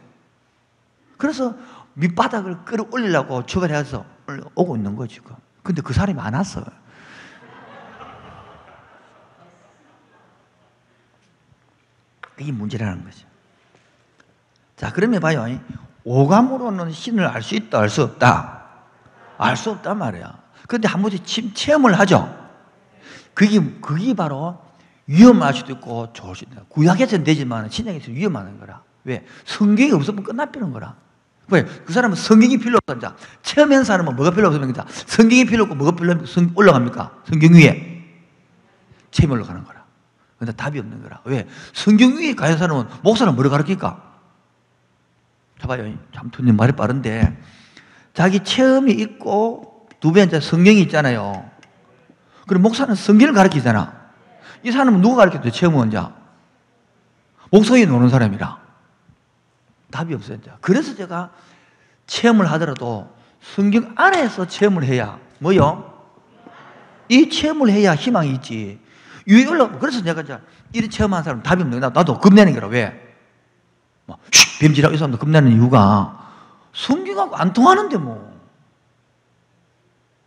그래서 밑바닥을 끌어올리려고 출발해서 오고 있는 거지. 근데 그 사람이 안 왔어요. 그게 문제라는 거죠. 자, 그러면 봐요. 오감으로는 신을 알 수 있다, 알 수 없다? 알 수 없단 말이야. 그런데 한 번씩 체험을 하죠. 그게 바로 위험할 수도 있고 좋을 수도 있다. 구약에서는 되지만 신약에서는 위험한 거라. 왜? 성경이 없으면 끝나버리는 거라. 왜? 그 사람은 성경이 필요 없다. 체험한 사람은 뭐가 필요 없습니까? 성경이 필요 없고 뭐가 필요 없습니까? 올라갑니까? 성경 위에 체험 올라가는 거라. 근데 답이 없는 거라. 왜? 성경 위에 가는 사람은 목사는 뭐를 가르칠까? 봐봐요. 참투님 말이 빠른데 자기 체험이 있고 두 번째 성경이 있잖아요. 그럼 목사는 성경을 가르치잖아. 이 사람은 누가 가르쳐도 체험은 언제? 목소리에 노는 사람이라. 답이 없어요. 그래서 제가 체험을 하더라도 성경 안에서 체험을 해야 뭐요? 이 체험을 해야 희망이 있지. 위에 올라가고. 그래서 내가 이제 이런 체험한 사람 답이 없는 거야. 나도 겁내는 거라. 왜? 뱀질하고 이 사람도 겁내는 이유가 성경하고 안 통하는데 뭐.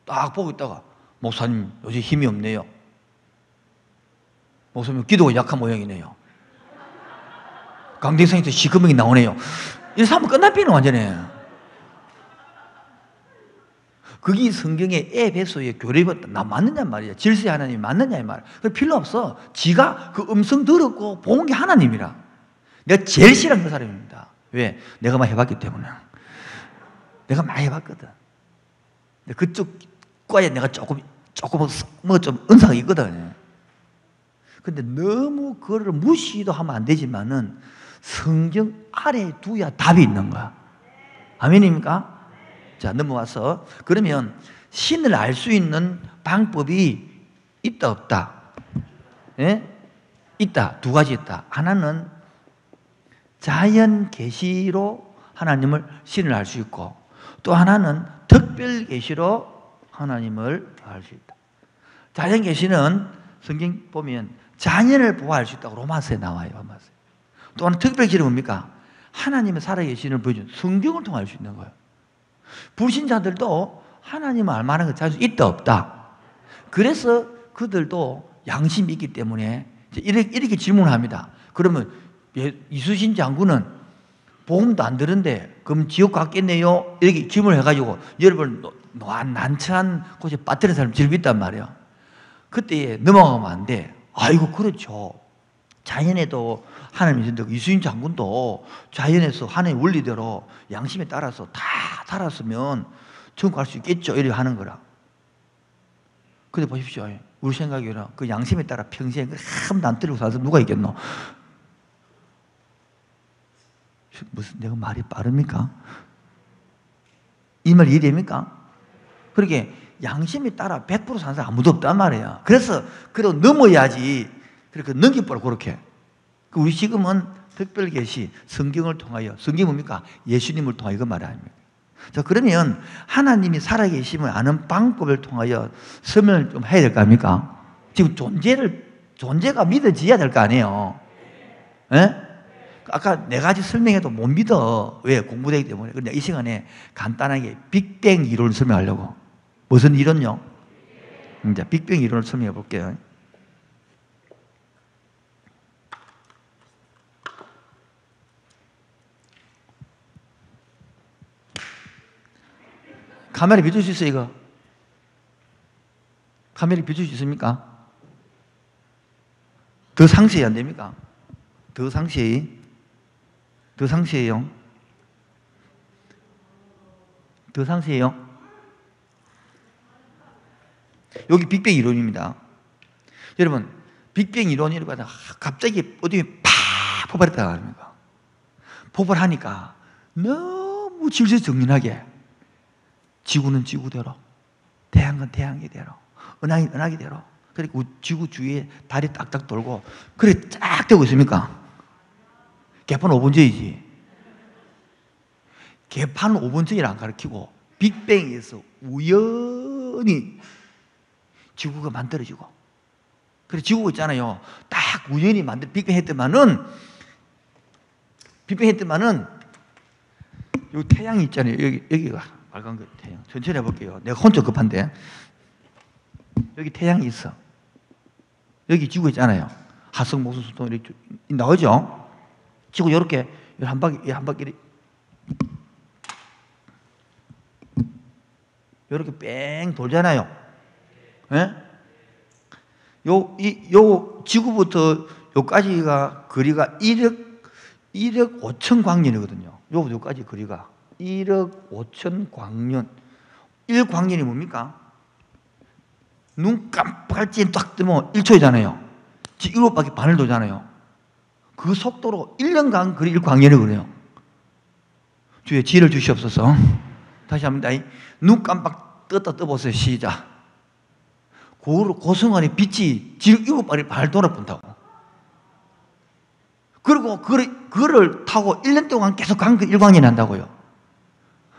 딱 보고 있다가 목사님 요즘 힘이 없네요. 목사님 기도가 약한 모양이네요. 강대상에서 시커멓게 나오네요. 이래서 한번 끝나비는 완전히. 그게 성경에 에베소의 교리보다 나 맞느냐 말이야. 질서의 하나님이 맞느냐 이 말. 그 필요 없어. 지가 그 음성 들었고 본 게 하나님이라. 내가 제일 싫어하는 그 사람입니다. 왜? 내가 많이 해봤기 때문에. 내가 많이 해봤거든. 그쪽 과에 내가 조금 뭐 좀 은사가 있거든. 근데 너무 그거를 무시도 하면 안 되지만은 성경 아래에 두야 답이 있는 거야. 아멘입니까? 자, 넘어와서 그러면 신을 알 수 있는 방법이 있다 없다? 예? 있다. 두 가지 있다. 하나는 자연 계시로 하나님을 신을 알 수 있고 또 하나는 특별 계시로 하나님을 알 수 있다. 자연 계시는 성경 보면 자연을 보호할 수 있다고 로마서에 나와요. 로마서에. 또 하나 특별 계시는 뭡니까? 하나님의 살아계시는 보여준 성경을 통해 알 수 있는 거예요. 불신자들도 하나님을 알 만한 것 자주 있다 없다. 그래서 그들도 양심이 있기 때문에 이렇게 질문을 합니다. 그러면 이수신 장군은 복음도 안 들은데 그럼 지옥 갔겠네요? 이렇게 질문을 해가지고 여러분 난처한 곳에 빠뜨린 사람 질문 있단 말이에요. 그때 넘어가면 안 돼. 아이고 그렇죠. 자연에도 하나님이 있는데 이수인 장군도 자연에서 하나님의 원리대로 양심에 따라서 다 살았으면 천국 갈 수 있겠죠. 이렇게 하는 거라. 근데 보십시오. 우리 생각에는 그 양심에 따라 평생 한번도 안 때리고 살아서 누가 있겠노? 무슨 내가 말이 빠릅니까? 이 말 이해됩니까? 그렇게 양심에 따라 100% 사는 사람 아무도 없단 말이야. 그래서 그래도 넘어야지. 그렇게 넘겨버려 그렇게. 우리 지금은 특별 계시 성경을 통하여 성경이 뭡니까? 예수님을 통하여 그 말 아닙니까? 자 그러면 하나님이 살아계심을 아는 방법을 통하여 설명을 좀 해야 될 거 아닙니까? 지금 존재가 믿어져야 될 거 아니에요. 예? 아까 네 가지 설명해도 못 믿어. 왜? 공부되기 때문에. 그런데 이 시간에 간단하게 빅뱅 이론을 설명하려고. 무슨 이론요? 이제 빅뱅 이론을 설명해 볼게요. 카메라 비출 수 있어요, 이거? 카메라 비출 수 있습니까? 더 상세히 안 됩니까? 더 상세히. 더 상세해요. 더 상세해요. 여기 빅뱅 이론입니다. 여러분, 빅뱅 이론이 갑자기 어디 팍 폭발했다고 합니까? 폭발하니까 너무 질서정연하게 지구는 지구대로, 태양은 태양계대로, 은하는 은하계대로, 그리고 지구 주위에 달이 딱딱 돌고, 그래 쫙 되고 있습니까? 개판 5분 전이지. 개판 5분 전이라 안 가르치고, 빅뱅에서 우연히 지구가 만들어지고, 그래 지구가 있잖아요. 딱 우연히 빅뱅 했더만은, 요 태양이 있잖아요. 여기가. 빨간 거 태양. 천천히 해볼게요. 내가 혼자 급한데. 여기 태양이 있어. 여기 지구 있잖아요. 화성, 목성, 수통 이렇게 나오죠? 지구 이렇게 한 바퀴 이렇게 뺑 돌잖아요. 예? 요 지구부터 요까지가 거리가 1억 5천 광년이거든요. 요까지 거리가 1억 5천 광년. 1광년이 뭡니까? 눈 깜빡할 찌 딱 뜨면 1초잖아요. 7바퀴 반을 돌잖아요. 그 속도로 1년간 거리 1광년이 그래요. 주의 지혜를 주시옵소서. 다시 합니다. 눈 깜빡 떴다 떠보세요. 시작. 그 순간에 빛이 7바퀴 반을 돌아본다고. 그리고 그거를 타고 1년 동안 계속 간 그 1광년이 난다고요.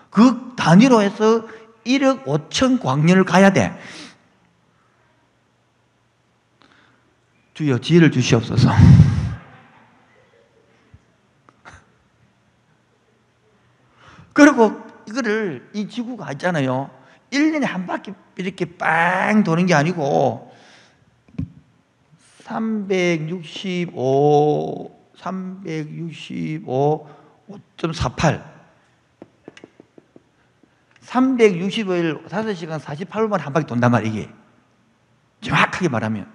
그 단위로 해서 1억 5천 광년을 가야 돼. 주여 지혜를 주시옵소서. 그리고 이 지구가 있잖아요. 1년에 한 바퀴 이렇게 빵 도는 게 아니고 365.48. 365일 5시간 48분만 한 바퀴 돈단 말이야, 이게. 정확하게 말하면.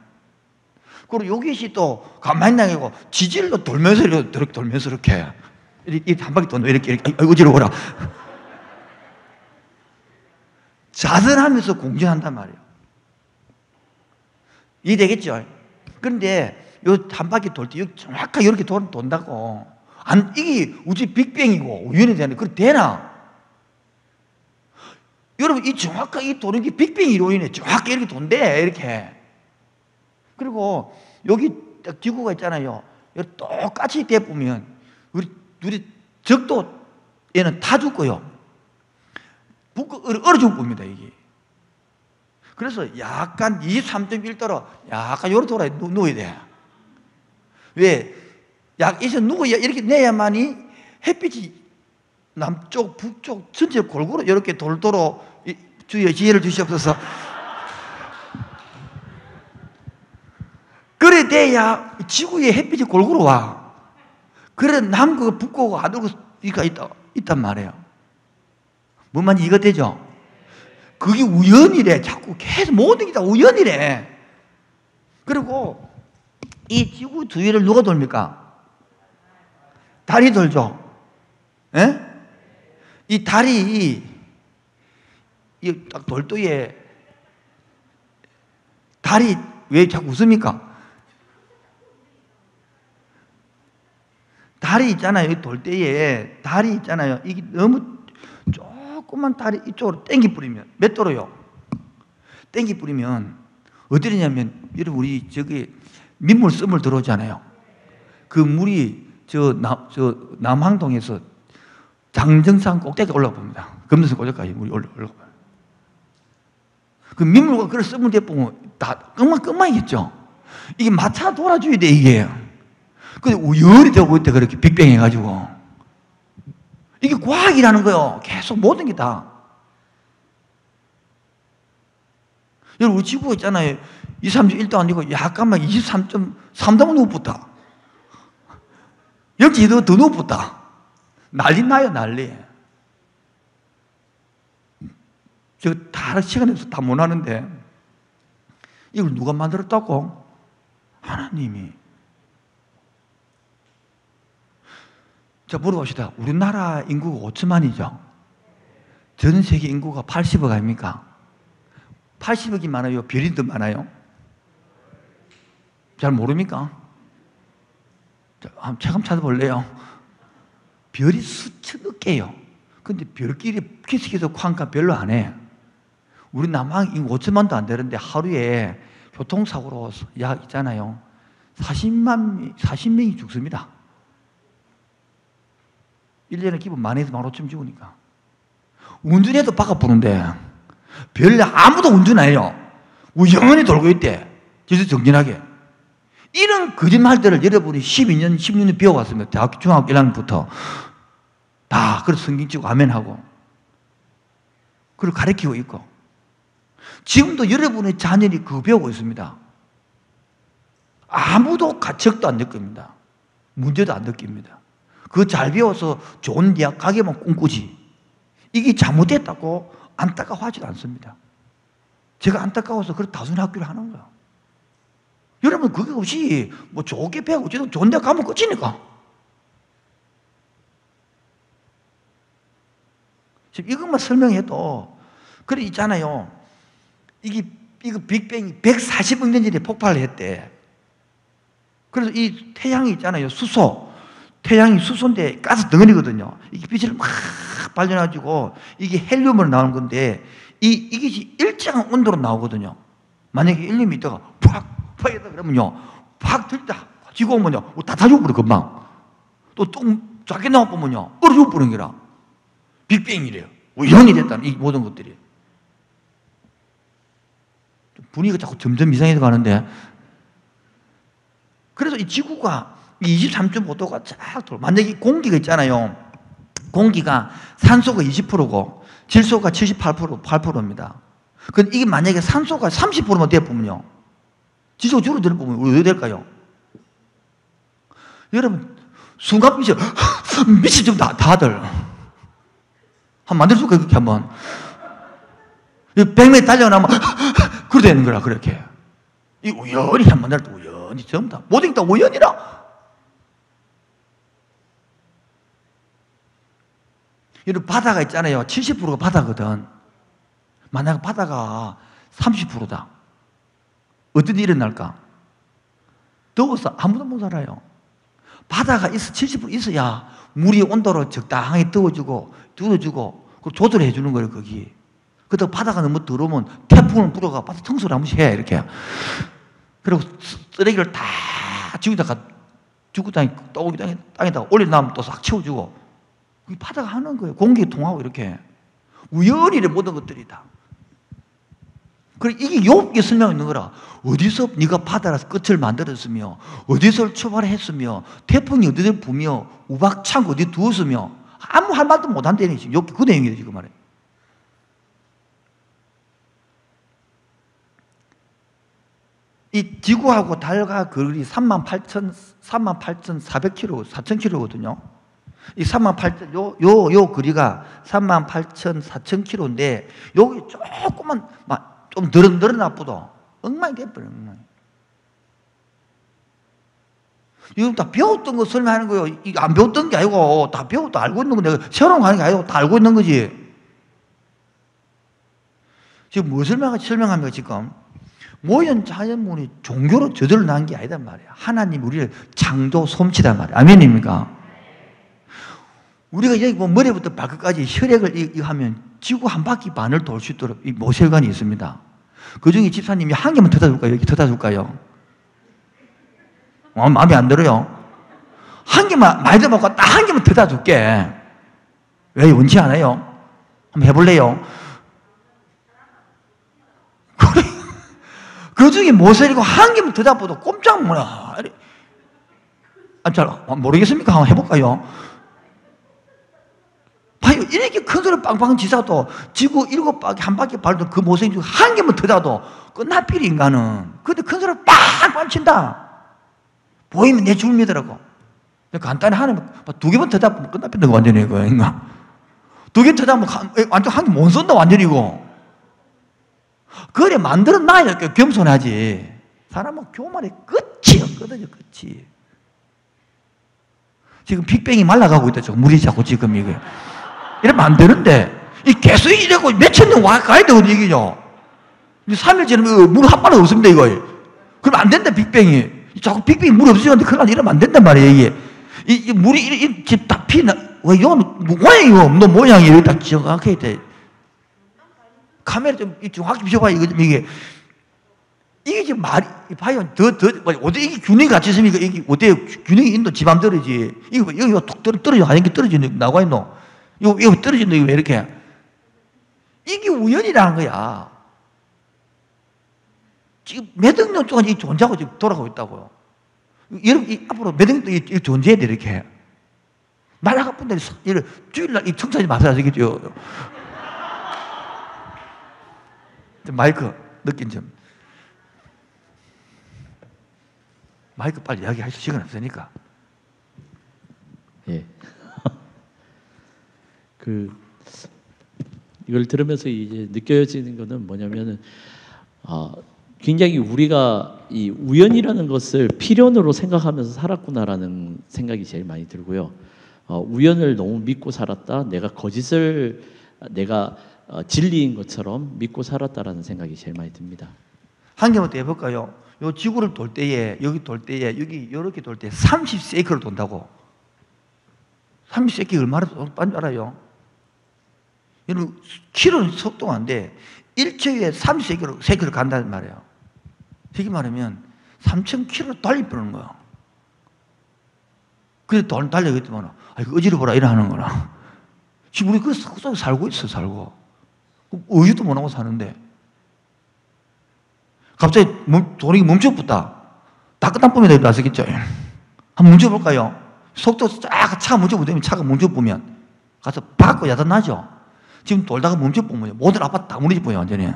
그리고 요것이 또 가만히 나가고 지질로 돌면서 이렇게 돌면서 이렇게 한 바퀴 돈다. 이렇게 어지러워라. 자선하면서 공전한단 말이에요. 이해되겠죠? 그런데 요 한 바퀴 돌 때 정확하게 이렇게 돈다고. 이게 우주 빅뱅이고 우연히 되는, 그렇게 되나? 여러분, 이 정확하게 이 도는 게 빅뱅 이론이네. 정확하게 이렇게 돈대, 이렇게. 그리고 여기 딱 지구가 있잖아요. 여기 똑같이 대보면 우리 적도에는 다 죽고요. 얼어 죽을 겁니다, 이게. 그래서 약간 23.1도로 약간 요렇게 돌아 누워야 돼. 왜? 이제 누워 이렇게 내야만이 햇빛이 남쪽, 북쪽, 전체 골고루 이렇게 돌도록 주의 지혜를 주시옵소서. 그래 돼야 지구에 햇빛이 골고루 와. 그래 남극, 북극, 아들극이 있단 말이에요. 뭔 말인지 이거 되죠? 그게 우연이래. 자꾸 계속 모든 게 다 우연이래. 그리고 이 지구 주위를 누가 돌립니까? 달이 돌죠. 예? 이 달이 이 딱 돌도에 달이 왜 자꾸 웃습니까? 달이 있잖아요. 이 돌대에 달이 있잖아요. 이게 너무 조그만 달이 이쪽으로 땡기 뿌리면 몇 도로요? 땡기 뿌리면 어디냐면 여러분 우리 저기 민물 썸을 들어오잖아요. 그 물이 저 남항동에서 장정산 꼭대기 올라가 봅니다. 금능선 꼭대기까지 물이 올라가 봐요. 그 민물과 그걸 썸을 대보면 다 끝만이겠죠. 이게 마차 돌아줘야 돼, 이게. 근데 우연히 되고 있대, 그렇게 빅뱅 해가지고. 이게 과학이라는 거요. 계속 모든 게 다. 여러분, 우리 지구가 있잖아요. 23.1도 아니고 약간만 23.3도만 높았다. 여기 더 높았다. 난리 나요, 난리. 저 다 시간에서 다 못 하는데, 이걸 누가 만들었다고? 하나님이. 자, 물어봅시다. 우리나라 인구가 5천만이죠? 전 세계 인구가 80억 아닙니까? 80억이 많아요? 별이 더 많아요? 잘 모릅니까? 자, 한번 체감 찾아볼래요? 별이 수천억 개요. 근데 별끼리 키스키스 쾅까 별로 안 해. 우리 남한 인구 5천만도 안 되는데 하루에 교통사고로 약 있잖아요. 40명이 죽습니다. 1년에 기본 10,000에서 15,000 죽으니까. 운전해도 바깥 보는데 별로 아무도 운전 안 해요. 영원히 돌고 있대. 진짜 정진하게. 이런 거짓말들을 여러분이 12년, 16년 배워왔습니다. 대학교 중학교 1학년부터. 다 그래서 성경 찍고 아멘하고. 그걸 가르치고 있고. 지금도 여러분의 자녀이 그거 배우고 있습니다. 아무도 가책도 안 느낍니다. 문제도 안 느낍니다. 그거 잘 배워서 좋은 대학 가게만 꿈꾸지. 이게 잘못됐다고 안타까워하지도 않습니다. 제가 안타까워서 그런 다순 학교를 하는 거예요. 여러분, 그게 없이 뭐 좋게 배우고 좋은 데 가면 끝이니까. 지금 이것만 설명해도, 그래 있잖아요. 이거 빅뱅이 140억 년 전에 폭발을 했대. 그래서 이 태양이 있잖아요. 수소. 태양이 수소인데 가스 덩어리거든요. 이게 빛을 막 발견해가지고 이게 헬륨으로 나오는 건데 이게 일정한 온도로 나오거든요. 만약에 1년 있다가 팍 했다 그러면요. 팍 들다 지고 오면요. 다 죽어버려, 금방. 또 작게 나와보면요. 얼어 죽어버리는 거라. 빅뱅이래요. 우연히 됐다는 이 모든 것들이. 분위기가 자꾸 점점 이상해져 가는데, 그래서 이 지구가 23.5도가 쫙 돌아. 만약에 공기가 있잖아요. 공기가 산소가 20%고 질소가 8%입니다. 근데 이게 만약에 산소가 30%만 되어보면요. 지지가 줄어드는 부분이 왜 될까요? 여러분, 순간 미친 좀 다들. 한번 만들 수가 그렇게 한번. 100m 달려나면, 그래 되는 거라, 그렇게. 이 우연히 한번 만날 때 우연히 전부 다. 모든 게 다 우연이라. 여러분, 바다가 있잖아요. 70%가 바다거든. 만약 바다가 30%다. 어떤 일이 일어날까? 더워서 아무도 못 살아요. 바다가 70% 있어야 물이 온도를 적당히 뜨거워주고 그리고 조절해 주는 거예요, 거기. 그렇다고 바다가 너무 더러우면 태풍을 불어가 바다 청소를 한 번씩 해, 이렇게. 그리고 쓰레기를 다 지구에다가 땅에다가 올려놓으면 또 싹 치워주고. 그게 바다가 하는 거예요. 공기 통하고 이렇게. 우연히 모든 것들이 다. 그래, 이게 욥기 설명이 있는 거라. 어디서 네가 바다라서 끝을 만들었으며, 어디서 출발했으며, 태풍이 어디서 부며, 우박창 어디 두었으며, 아무 할 말도 못 한다는 지금 욥기 그 내용이에요, 지금 말해. 이 지구하고 달과 거리 38,400km, 4,000km거든요. 이 38,000, 요 거리가 38,400km인데, 여기 조금만, 좀 늘어나쁘도 엉망이 돼버려요, 엉망이. 이건 다 배웠던 거 설명하는 거예요. 이거 안 배웠던 게 아니고, 다 배웠다 알고 있는 거 내가 새로 가는 게 아니고, 다 알고 있는 거지. 지금 무엇을 설명합니까, 지금? 모연 자연문이 종교로 저절로 난 게 아니단 말이에요. 하나님 우리를 창조 솜씨단 말이에요. 아멘입니까? 우리가 여기 뭐 머리부터 발끝까지 혈액을 이거 하면 지구 한 바퀴 반을 돌 수 있도록 이 모세혈관이 있습니다. 그 중에 집사님이 한 개만 터다 줄까요? 여기 터다 줄까요? 마음에 안 들어요? 한 개만, 많이 들어먹고 딱 한 개만 터다 줄게. 왜 원치 않아요? 한번 해볼래요? 그래. 그 중에 모세혈관 한 개만 터다 보도 꼼짝 못해. 잘 모르겠습니까? 한번 해볼까요? 봐요. 이렇게 큰 소리 빵빵 지사도 지구 7바퀴 한 바퀴 밟도 그 모생 중 한 개만 터다도 끝나필이 인간은. 근데 큰 소리 빵빵 친다. 보이면 내 죽을 믿으라고. 간단히 하나면 두 개만 터다 보면 끝나필다 완전히 이거 인간. 두 개 터다 보면 완전 한 개 못 쏜다 완전히 이거. 그래 만들어 놔야 겸손하지. 사람은 교만의 끝이요. 끝이죠, 끝이. 지금 빅뱅이 말라가고 있다. 물이 자꾸 지금 이게. 이러면 안 되는데, 이 계속 이래고 몇천 년 가야 되거든, 이게요. 3일 지나면 물 한 방울 없습니다, 이거. 그럼 안 된다, 빅뱅이. 자꾸 빅뱅이 물이 없어지는데, 그건 이러면 안 된단 말이에요, 이게. 이 물이, 지금 다 피나, 왜, 이건 모양이 너 모양이 여기 딱 정확해 있대. 카메라 좀 정확히 비춰봐요, 이게. 이게 지금 말이, 봐요. 어디 이게 균형이 같이 있습니까? 이게 어때요? 균형이 있노? 지 맘대로지. 이거, 여기가 툭 떨어져. 하얀 게 떨어지는, 나와 있노? 이거 떨어진다, 이거 왜 이렇게? 이게 우연이라는 거야. 지금 몇 억 년 동안 이 존재하고 지금 돌아가고 있다고요. 여러분, 앞으로 몇 억 년 동안 존재해야 돼, 이렇게. 날아가 분들이 주일날 이 청소하지 마세요, 아시겠죠? 마이크, 느낀 점. 마이크 빨리 이야기하실 시간 없으니까. 예. 이걸 들으면서 이제 느껴지는 거는 뭐냐면은, 굉장히 우리가 이 우연이라는 것을 필연으로 생각하면서 살았구나라는 생각이 제일 많이 들고요. 우연을 너무 믿고 살았다. 내가 진리인 것처럼 믿고 살았다라는 생각이 제일 많이 듭니다. 한 개만 더 해볼까요? 요 지구를 돌 때에, 여기 이렇게 돌 때 30세이클을 돈다고. 30세이클 얼마나 빠른 줄 알아요? 여러분, 킬로는 속도가 안 돼. 1초에 30세이클을 간다는 말이에요. 쉽게 말하면 3,000km 달리 뿌는 거야. 그래서 돈 달려있더만, 이거 어지러워라, 이러는 거라. 지금 우리 그 속속에 살고 있어, 살고. 의지도 못하고 사는데. 갑자기 돈이 멈춰붙다. 다 끝나보면 나서겠죠. 한번 멈춰볼까요? 속도 차가 멈춰보면 차가 멈춰보면 가서 받고 야단나죠. 지금 돌다가 멈춰보면 모든 아파트 다 무너져 보여요, 완전히.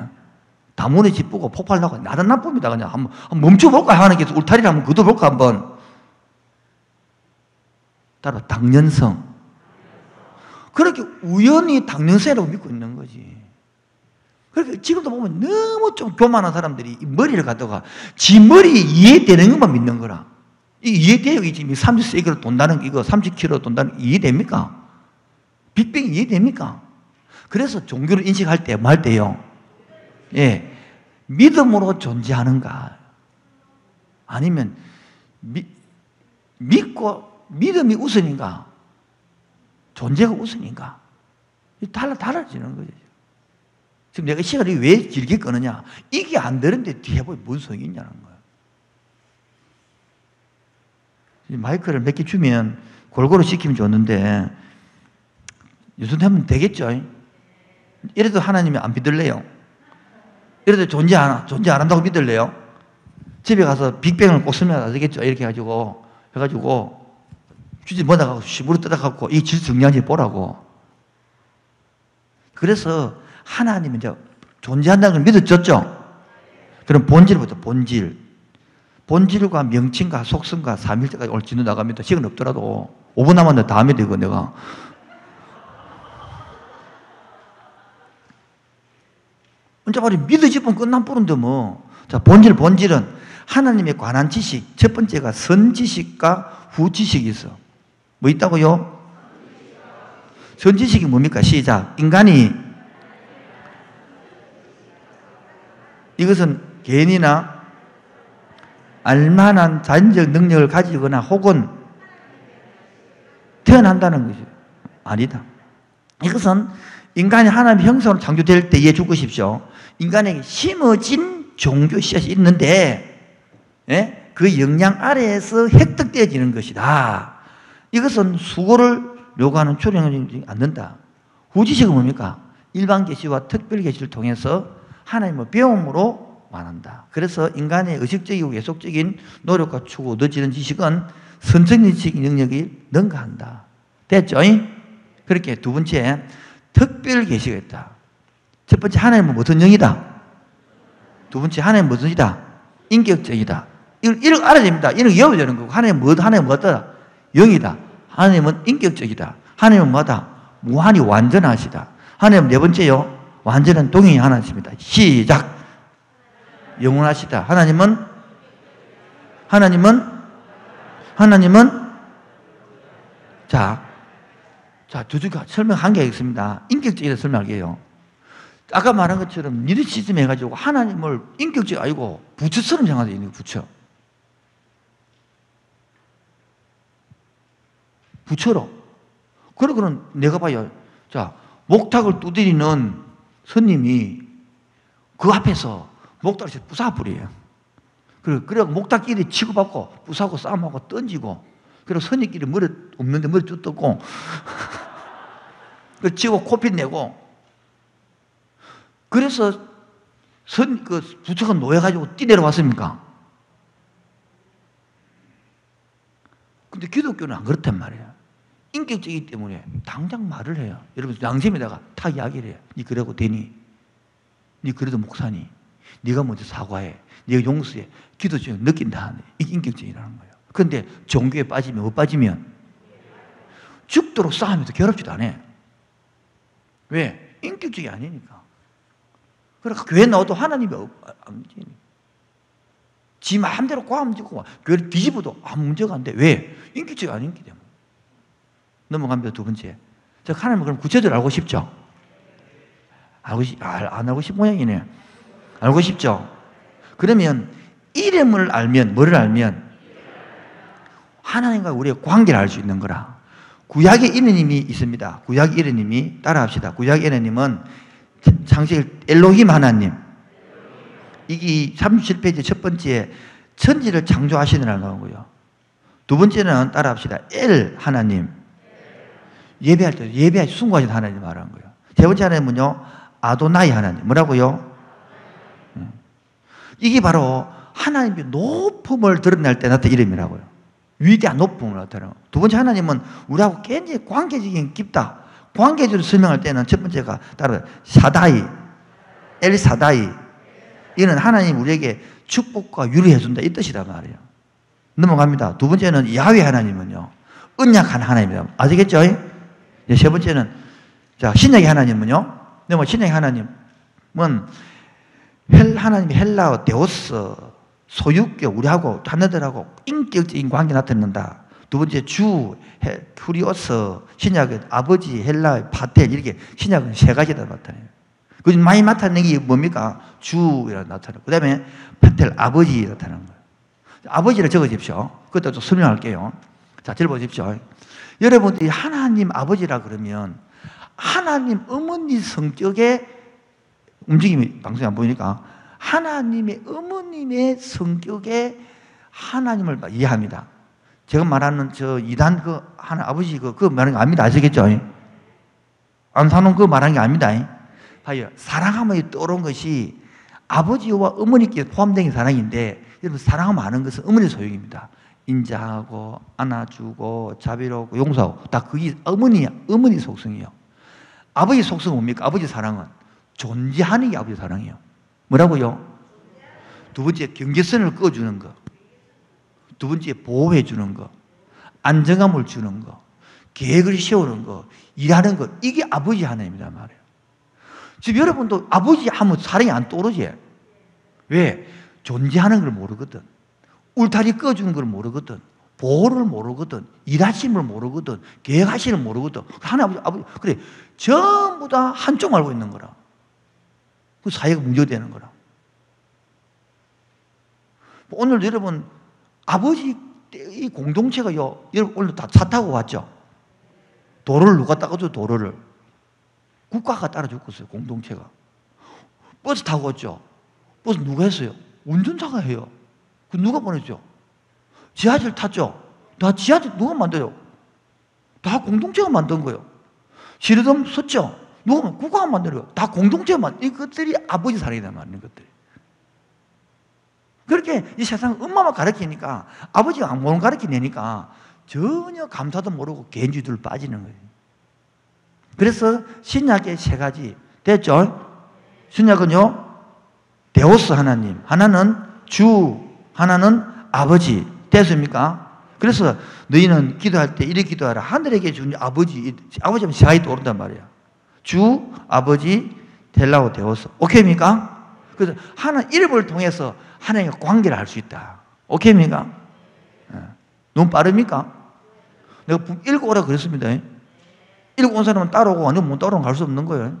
다문에 짓보고 폭발나고 나단 나쁩니다. 그냥 한번 멈춰볼까? 하는 게 울타리를 한번 걷어볼까? 한번. 따로 당연성. 그렇게 우연히 당연성이라고 믿고 있는 거지. 그렇게 지금도 보면 너무 좀 교만한 사람들이 이 머리를 갖다가 지 머리에 이해되는 것만 믿는 거라. 이 이해돼요? 지금 30세기로 돈다는 이거 30km 돈다는 거 이해됩니까? 빅뱅이 이해됩니까? 그래서 종교를 인식할 때, 뭐 할 때요? 예. 믿음으로 존재하는가? 아니면, 믿고, 믿음이 우선인가? 존재가 우선인가? 달라지는 거죠. 지금 내가 시간이 왜 길게 끄느냐? 이게 안 되는데 뒤에 보면 뭔 소용이 있냐는 거예요. 마이크를 몇 개 주면 골고루 시키면 좋는데, 요즘 하면 되겠죠? 이래도 하나님이 안 믿을래요? 이래도 존재 안 한다고 믿을래요? 집에 가서 빅뱅을 꼭 쓰면 안 되겠죠? 이렇게 해가지고 주지 못하고 시부로 뜯어갖고 이 질 정리한지 보라고. 그래서 하나님은 이제 존재한다는 걸 믿어졌죠? 그럼 본질부터 본질과 명칭과 속성과 삼일체까지 오늘 진도 나갑니다. 시간 없더라도 5분 남았는데 다 하면 되고 내가. 진짜 말이 믿어지면 끝난 뿌는데 뭐. 자, 본질은 하나님에 관한 지식. 첫 번째가 선지식과 후지식이 있어. 뭐 있다고요? 선지식이 뭡니까? 시작. 인간이 이것은 개인이나 알만한 자연적 능력을 가지거나 혹은 태어난다는 것이 아니다. 이것은 인간이 하나님의 형상으로 창조될 때 이해해 줄 것이십시오. 인간에게 심어진 종교 씨앗이 있는데, 예? 그 영향 아래에서 획득되어지는 것이다. 이것은 수고를 요구하는 초령하지 않는다. 후지식은 뭡니까? 일반 계시와 특별 계시를 통해서 하나님의 배움으로 말한다. 그래서 인간의 의식적이고 예속적인 노력과 추구, 얻어지는 지식은 선천적 능력이 능가한다. 됐죠? 그렇게 두 번째, 특별 계시가 있다. 첫 번째, 하나님은 무슨 영이다? 두 번째, 하나님은 무슨 이다? 인격적이다. 이걸 알아야 됩니다. 이런 거 외워야 되는 거고. 하나님은 뭐다? 영이다. 하나님은 인격적이다. 하나님은 뭐다? 무한히 완전하시다. 하나님은 네 번째요. 완전한 동행이 하나님입니다. 시작. 영원하시다. 하나님은 두 줄 설명한 게 있습니다. 인격적이다 설명할게요. 아까 말한 것처럼 리더시즘 해가지고 하나님을 인격적이 아니고 부처처럼 생각하고 있는 거예요. 부처로. 그러고는 내가 봐요. 자, 목탁을 두드리는 스님이 그 앞에서 목탁을 부숴버려요. 그리고 목탁끼리 치고받고 부수고 싸움하고 던지고, 그리고 스님끼리 머리 없는데 머리 쭉 뜯고, 그 치고 코피 내고, 그래서 그 부처가 놓여가지고 뛰내려왔습니까? 근데 기독교는 안 그렇단 말이에요. 인격적이기 때문에 당장 말을 해요. 여러분, 양심에다가 다 이야기를 해요. 니 그러고 되니? 니 그래도 목사니? 네가 먼저 사과해. 네가 용서해. 기도 중에 느낀다. 이게 인격적이라는 거예요. 그런데 종교에 빠지면, 못 빠지면 죽도록 싸우면서 결합지도 안 해. 왜? 인격적이 아니니까. 그러니까 교회 나와도 하나님이 안 되니. 지 마음대로 과음 짓고 교회를 뒤집어도 아무 문제가 안 돼. 왜? 인격적이 아닌기 때문에. 넘어갑니다. 두 번째. 저 하나님은 그럼 구체적으로 알고 싶죠? 안 알고 싶은 모양이네. 알고 싶죠? 그러면 이름을 알면, 뭐를 알면? 하나님과 우리의 관계를 알 수 있는 거라. 구약의 이르님이 있습니다. 구약의 이르님이 따라합시다. 구약의 이르님은 창세기 엘로힘 하나님. 이게 37페이지 첫 번째 천지를 창조하시느라는 거고요. 두 번째는 따라합시다. 엘 하나님. 예배할 때 숭고하신 하나님 말하는 거예요. 세 번째 하나님은요. 아도나이 하나님. 뭐라고요? 이게 바로 하나님의 높음을 드러낼 때 나타난 이름이라고요. 위대한 높음을 나타내는. 두 번째 하나님은 우리하고 굉장히 관계적인 깊다. 관계적으로 설명할 때는 첫 번째가 따로 사다이, 엘 사다이, 이는 하나님 우리에게 축복과 유리해 준다 이 뜻이란 말이에요. 넘어갑니다. 두 번째는 야훼 하나님은요, 언약한 하나님이다. 아시겠죠? 세 번째는, 자, 신약의 하나님은요, 신약의 하나님은 하나님이 헬라어 데오스, 소유격, 우리하고 하나들하고 인격적인 관계 나타낸다. 두 번째 쿠리오스, 신약은 아버지, 헬라, 파텔, 이렇게 신약은 세 가지다 나타내요. 그 많이 나타내는 게 뭡니까? 주라 나타내고, 그 다음에 파텔, 아버지 나타나는 거예요. 아버지를 적어주십시오. 그것도 좀 설명할게요. 자, 들어보십시오. 여러분들이 하나님 아버지라 그러면 하나님 어머니 성격의 움직임이 방송에 안 보이니까 하나님의 어머님의 성격의 하나님을 이해합니다. 제가 말하는 저 이단 아버지 그거 말하는 거 아닙니다. 아시겠죠? 안사놓은 그거 말하는 게 아닙니다. 봐요. 사랑하면 떠오른 것이 아버지와 어머니께 포함된 사랑인데, 여러분 사랑하면 아는 것은 어머니 소유입니다. 인자하고 안아주고 자비롭고 용서하고 다 그게 어머니 속성이에요. 아버지 속성은 뭡니까? 아버지 사랑은 존재하는 게 아버지 사랑이에요. 뭐라고요? 두 번째 경계선을 꺼주는 거, 두 번째 보호해 주는 거, 안정감을 주는 거, 계획을 세우는 거, 일하는 거, 이게 아버지 하나입니다 말이에요. 지금 여러분도 아버지 하면 사랑이 안 떠오르지? 왜? 존재하는 걸 모르거든. 울타리 꺼주는 걸 모르거든. 보호를 모르거든. 일하시는 걸 모르거든. 계획하시는 걸 모르거든. 하나님 아버지 그래 전부 다 한쪽 알고 있는 거라. 그 사회가 문제되는 거라. 오늘 여러분 아버지 이 공동체가요, 여러분 오늘 다 차 타고 왔죠? 도로를 누가 닦아줘? 도로를 국가가 따라주고 있어요. 공동체가. 버스 타고 왔죠? 버스 누가 했어요? 운전자가 해요. 그 누가 보냈죠? 지하철 탔죠? 다 지하철 누가 만들어요? 다 공동체가 만든 거예요. 시르덤 섰죠? 누가 국가가 만들어요? 다 공동체가 만든 이것들이 아버지 사랑이란 말이에요. 것들이. 그렇게 이 세상 엄마만 가르치니까 아버지가 안 가르치니까 전혀 감사도 모르고 개인주의들 빠지는 거예요. 그래서 신약의 세 가지 됐죠? 신약은요, 데오스 하나님, 하나는 주, 하나는 아버지. 됐습니까? 그래서 너희는 기도할 때 이렇게 기도하라. 하늘에게 준 아버지, 아버지는 세 가지 떠오른단 말이야. 주, 아버지, 헬라어 데오스. 오케이입니까? 그래서 하나님 이름을 통해서 하나님과 관계를 할 수 있다. 오케이입니까? 너무 빠릅니까? 내가 읽고 오라 그랬습니다. 읽고 온 사람은 따라오고 아니면 못 따라오면 갈 수 없는 거예요.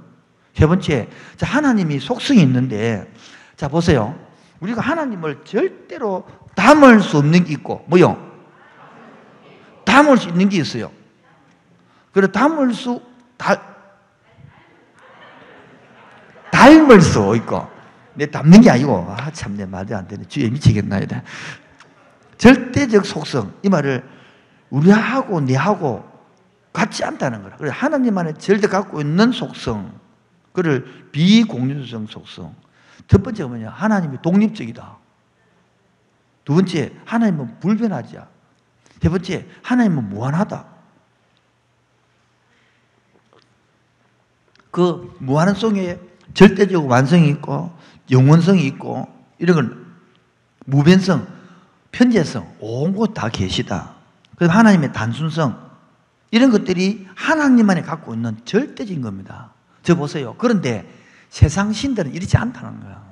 세 번째, 자, 하나님이 속성이 있는데, 자, 보세요. 우리가 하나님을 절대로 담을 수 없는 게 있고, 뭐요? 담을 수 있는 게 있어요. 그래, 닮을 수 있고, 내 담는 게 아니고, 참, 내 말이 안 되네. 주에 미치겠나, 이래. 절대적 속성, 이 말을 우리하고 내하고 같지 않다는 거라. 그래, 하나님만의 절대 갖고 있는 속성, 그를 비공유성 속성. 첫 번째가 뭐냐? 하나님이 독립적이다. 두 번째, 하나님은 불변하지. 세 번째, 하나님은 무한하다. 그 무한성에 절대적 완성이 있고 영원성이 있고 이런 걸 무변성, 편재성, 온 곳 다 계시다. 그래서 하나님의 단순성 이런 것들이 하나님만이 갖고 있는 절대적인 겁니다. 저 보세요. 그런데 세상 신들은 이렇지 않다는 거야.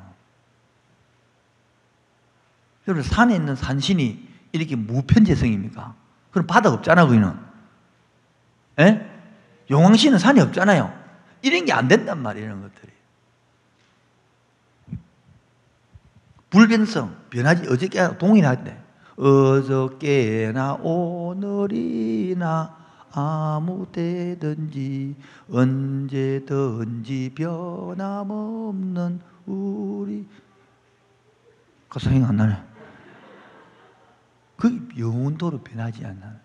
여러분 산에 있는 산신이 이렇게 무편재성입니까? 그럼 바다 없잖아 거기는. 예? 용왕신은 산이 없잖아요. 이런 게 안 된단 말이에요. 이런 것들이. 불변성, 변하지. 어저께 동일하대. 어저께나 오늘이나 아무 때든지 언제든지 변함없는 우리. 가사 생각 안 나네. 그 영원토록 변하지 않나.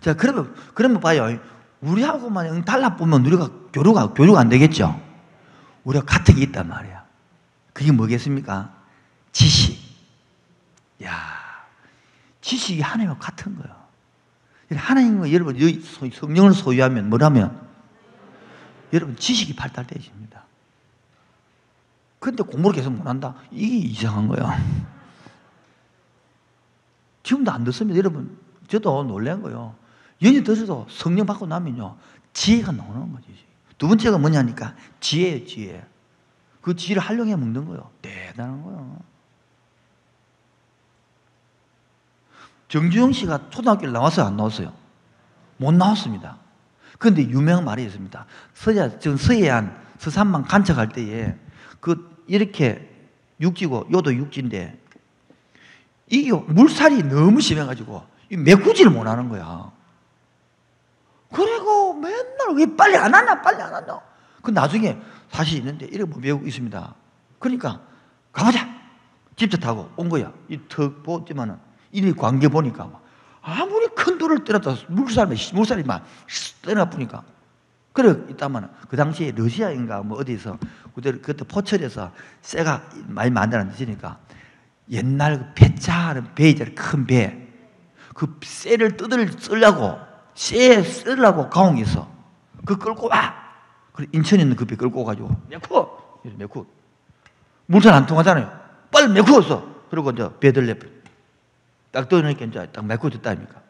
자, 그러면 봐요. 우리하고만 달라보면 우리가 교류가 안 되겠죠? 우리가 같은 게 있단 말이야. 그게 뭐겠습니까? 지식. 야, 지식이 하나님과 같은 거예요. 하나님과 여러분, 성령을 소유하면 뭐라면? 여러분, 지식이 발달되십니다. 근데 공부를 계속 못한다. 이게 이상한 거야. 지금도 안 듣습니다. 여러분, 저도 놀란 거예요. 연이 들어도 성령 받고 나면요, 지혜가 나오는 거지. 두 번째가 뭐냐니까 지혜예요, 지혜. 그 지혜를 활용해 먹는 거예요. 대단한 거예요. 정주영 씨가 초등학교를 나왔어요, 안 나왔어요? 못 나왔습니다. 그런데 유명한 말이 있습니다. 서해안, 서산만 간척할 때에 이렇게 육지고 요도 육지인데 이게 물살이 너무 심해가지고 메꾸지를 못하는 거야. 그리고 맨날 왜 빨리 안 왔나 빨리 안 왔나. 그 나중에 사실 있는데 이렇게 뭐 배우고 있습니다. 그러니까 가보자 집차 타고 온 거야. 이 턱 보지만은 이 관계 보니까 막 아무리 큰 돌을 때려도 물살이 막 떠나쁘니까. 그래 있다만 그 당시에 러시아인가 뭐 어디서 그때 포철에서 쇠가 많이 만들어지니까 옛날 그 배차 배 있잖아요. 큰 배. 그 쇠를 쓰려고 가공이 있어. 그 끌고 와. 그래 인천에 있는 그 배 끌고 가지고 메쿠. 물살 안 통하잖아요. 빨리 메쿠었어. 그리고 이제 배들레 딱 떠오르니까 이제 딱 메쿠 됐다니까.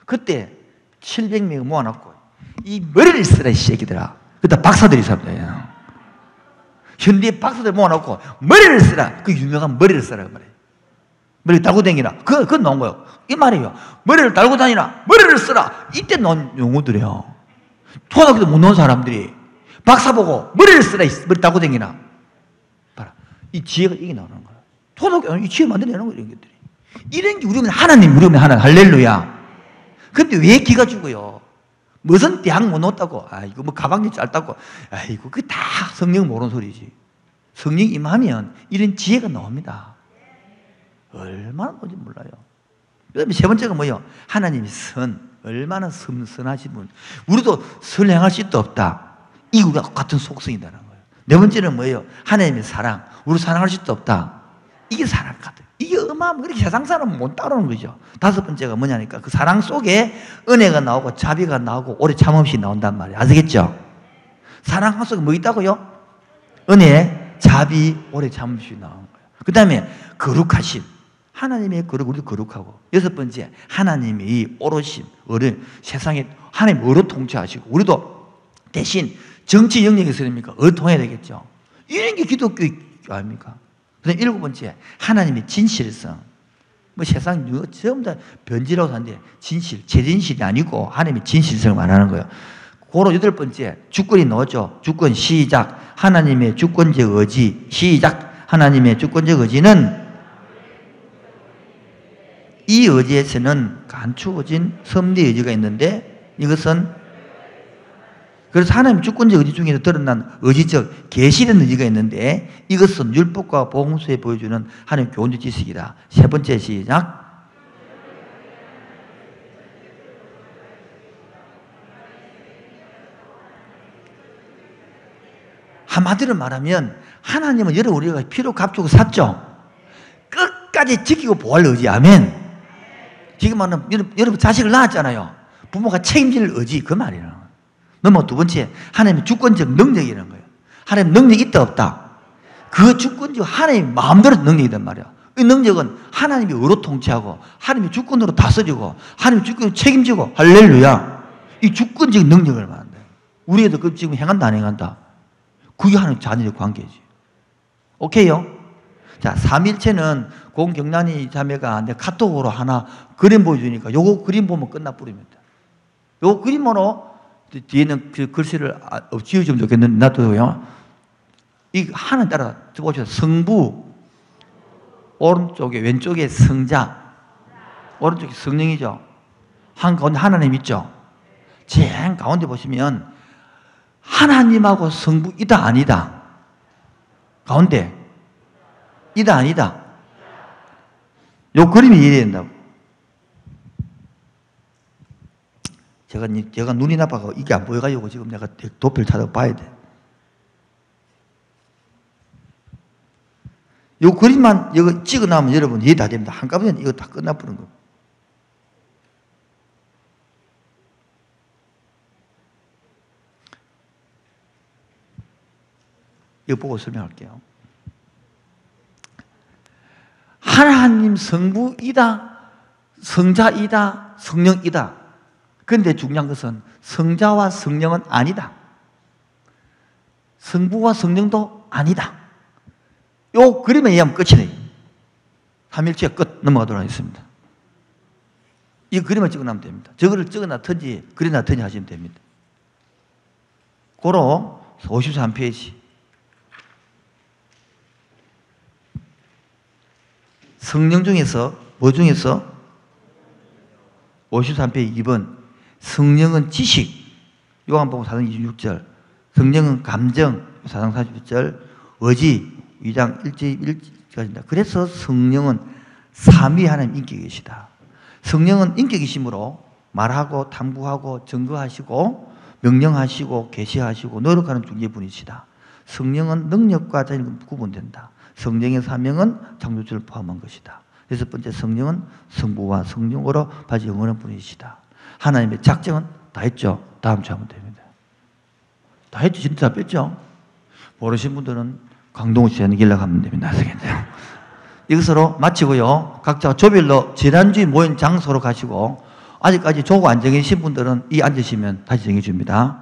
그때 700명을 모아놓고 이 머리를 쓰라 이 새끼들아. 그때 박사들이 삽니다. 현대 박사들 모아놓고 머리를 쓰라. 그 유명한 머리를 쓰라 그 말이에요. 머리 달고 다니라. 그건 나온 거예요. 이 말이에요. 머리를 달고 다니라. 머리를 쓰라. 이때 나온 용어들이에요. 초등학교도 못 나온 사람들이 박사 보고 머리를 쓰라. 머리 달고 다니라. 봐라. 이 지혜가 이게 나오는 거예요. 초등학교 이 지혜 만들어내는 거예요. 이런 것들이. 이런 게 우리면 하나님, 우리면 하나님. 할렐루야. 근데 왜 기가 죽어요? 무슨 대학 못 넣었다고. 이거 뭐 가방이 짧다고. 이거 그게 다 성령 모르는 소리지. 성령 임하면 이런 지혜가 나옵니다. 얼마나 뭔지 몰라요. 그다음에 세 번째가 뭐예요? 하나님이 얼마나 선하신 분. 우리도 선행할 수도 없다. 이 우리가 같은 속성이라는 거예요. 네 번째는 뭐예요? 하나님의 사랑. 우리 사랑할 수도 없다. 이게 사랑 같아요. 이게 그렇게 세상 사람은 못 따르는 거죠. 다섯 번째가 뭐냐니까 그 사랑 속에 은혜가 나오고 자비가 나오고 오래 참음이 나온단 말이에요. 아시겠죠? 사랑 속에 뭐 있다고요? 은혜, 자비, 오래 참음이 나오는 거예요. 그 다음에 거룩하심. 하나님의 우리도 거룩하고. 여섯 번째, 하나님의 이 오롯심, 세상에 하나님 어로 통치하시고, 우리도 대신 정치 영역이 있으니까 어로 통해야 되겠죠. 이런 게 기독교 아닙니까? 그다음 일곱 번째, 하나님의 진실성. 뭐 세상 전부 다 변질하고 사는데 진실, 제진실이 아니고 하나님의 진실성을 말하는 거예요. 고로 여덟 번째, 주권이 나오죠. 주권 시작. 하나님의 주권적 의지 시작. 하나님의 주권적 의지는 이 의지에서는 간추어진 섭리 의지가 있는데 이것은 그래서 하나님의 주권적 의지 중에서 드러난 의지적 계시된 의지가 있는데 이것은 율법과 복음서에 보여주는 하나님의 교훈적 지식이다. 세 번째 시작. 한마디로 말하면 하나님은 우리가 피로 값주고 샀죠. 끝까지 지키고 보호할 의지. 아멘. 지금 말하면 여러분 자식을 낳았잖아요. 부모가 책임질 의지 그 말이에요. 넘어 두 번째, 하나님의 주권적 능력이라는 거예요. 하나님 능력이 있다 없다. 그 주권적 하나님 마음대로 능력이란 말이야. 이 능력은 하나님이 의로 통치하고 하나님의 주권으로 다스리고 하나님의 주권으로 책임지고 할렐루야. 이 주권적 능력을 말한다. 우리 애들 그 지금 행한다 안 행한다. 그게 하나님 자녀의 관계지. 오케이요? 자, 삼일체는 공경란이 자매가 내 카톡으로 하나 그림 보여주니까 요거 그림 보면 끝나버립니다. 요거 그림으로 뒤에는 그 글씨를 지어주면 좋겠는데 놔둬요. 이 하나 따라 보시죠. 성부 오른쪽에 왼쪽에 성자 오른쪽에 성령이죠. 한가운데 하나님 있죠. 제일 가운데 보시면 하나님하고 성부 이다 아니다. 가운데 이다 아니다. 요 그림이 이래야 된다고. 제가 눈이 나빠서 이게 안 보여가지고 지금 내가 도표를 찾아봐야 돼. 요 그림만 이거 찍어 나오면 여러분 이해 다 됩니다. 한꺼번에 이거 다 끝나버린 거. 이거 보고 설명할게요. 하나님 성부이다, 성자이다, 성령이다. 그런데 중요한 것은 성자와 성령은 아니다. 성부와 성령도 아니다. 요 그림에 의하면 끝이네요. 삼일체 끝 넘어가도록 하겠습니다. 이 그림을 찍어놔면 됩니다. 저거를 찍어놨든지 그려놨든지 하시면 됩니다. 고로 53페이지. 성령 중에서 뭐 중에서 53페이지 2번 성령은 지식 요한복음 4장 26절 성령은 감정 4장 40절 의지 2장 1절까지입니다. 그래서 성령은 삼위 하나님 인격이시다. 성령은 인격이심으로 말하고 탐구하고 증거하시고 명령하시고 계시하시고 노력하는 중개분이시다. 성령은 능력과 자연은 구분된다. 성령의 사명은 창조주를 포함한 것이다. 여섯 번째 성령은 성부와 성령으로 바지 영원한 분이시다. 하나님의 작정은 다 했죠. 다음 주 하면 됩니다. 다 했죠. 진짜 다 뺐죠. 모르신 분들은 강동우 씨한테 연락하면 됩니다. 아시겠네요. 이것으로 마치고요. 각자 조별로 지난주에 모인 장소로 가시고 아직까지 조고 안 정해진 분들은 이 앉으시면 다시 정해줍니다.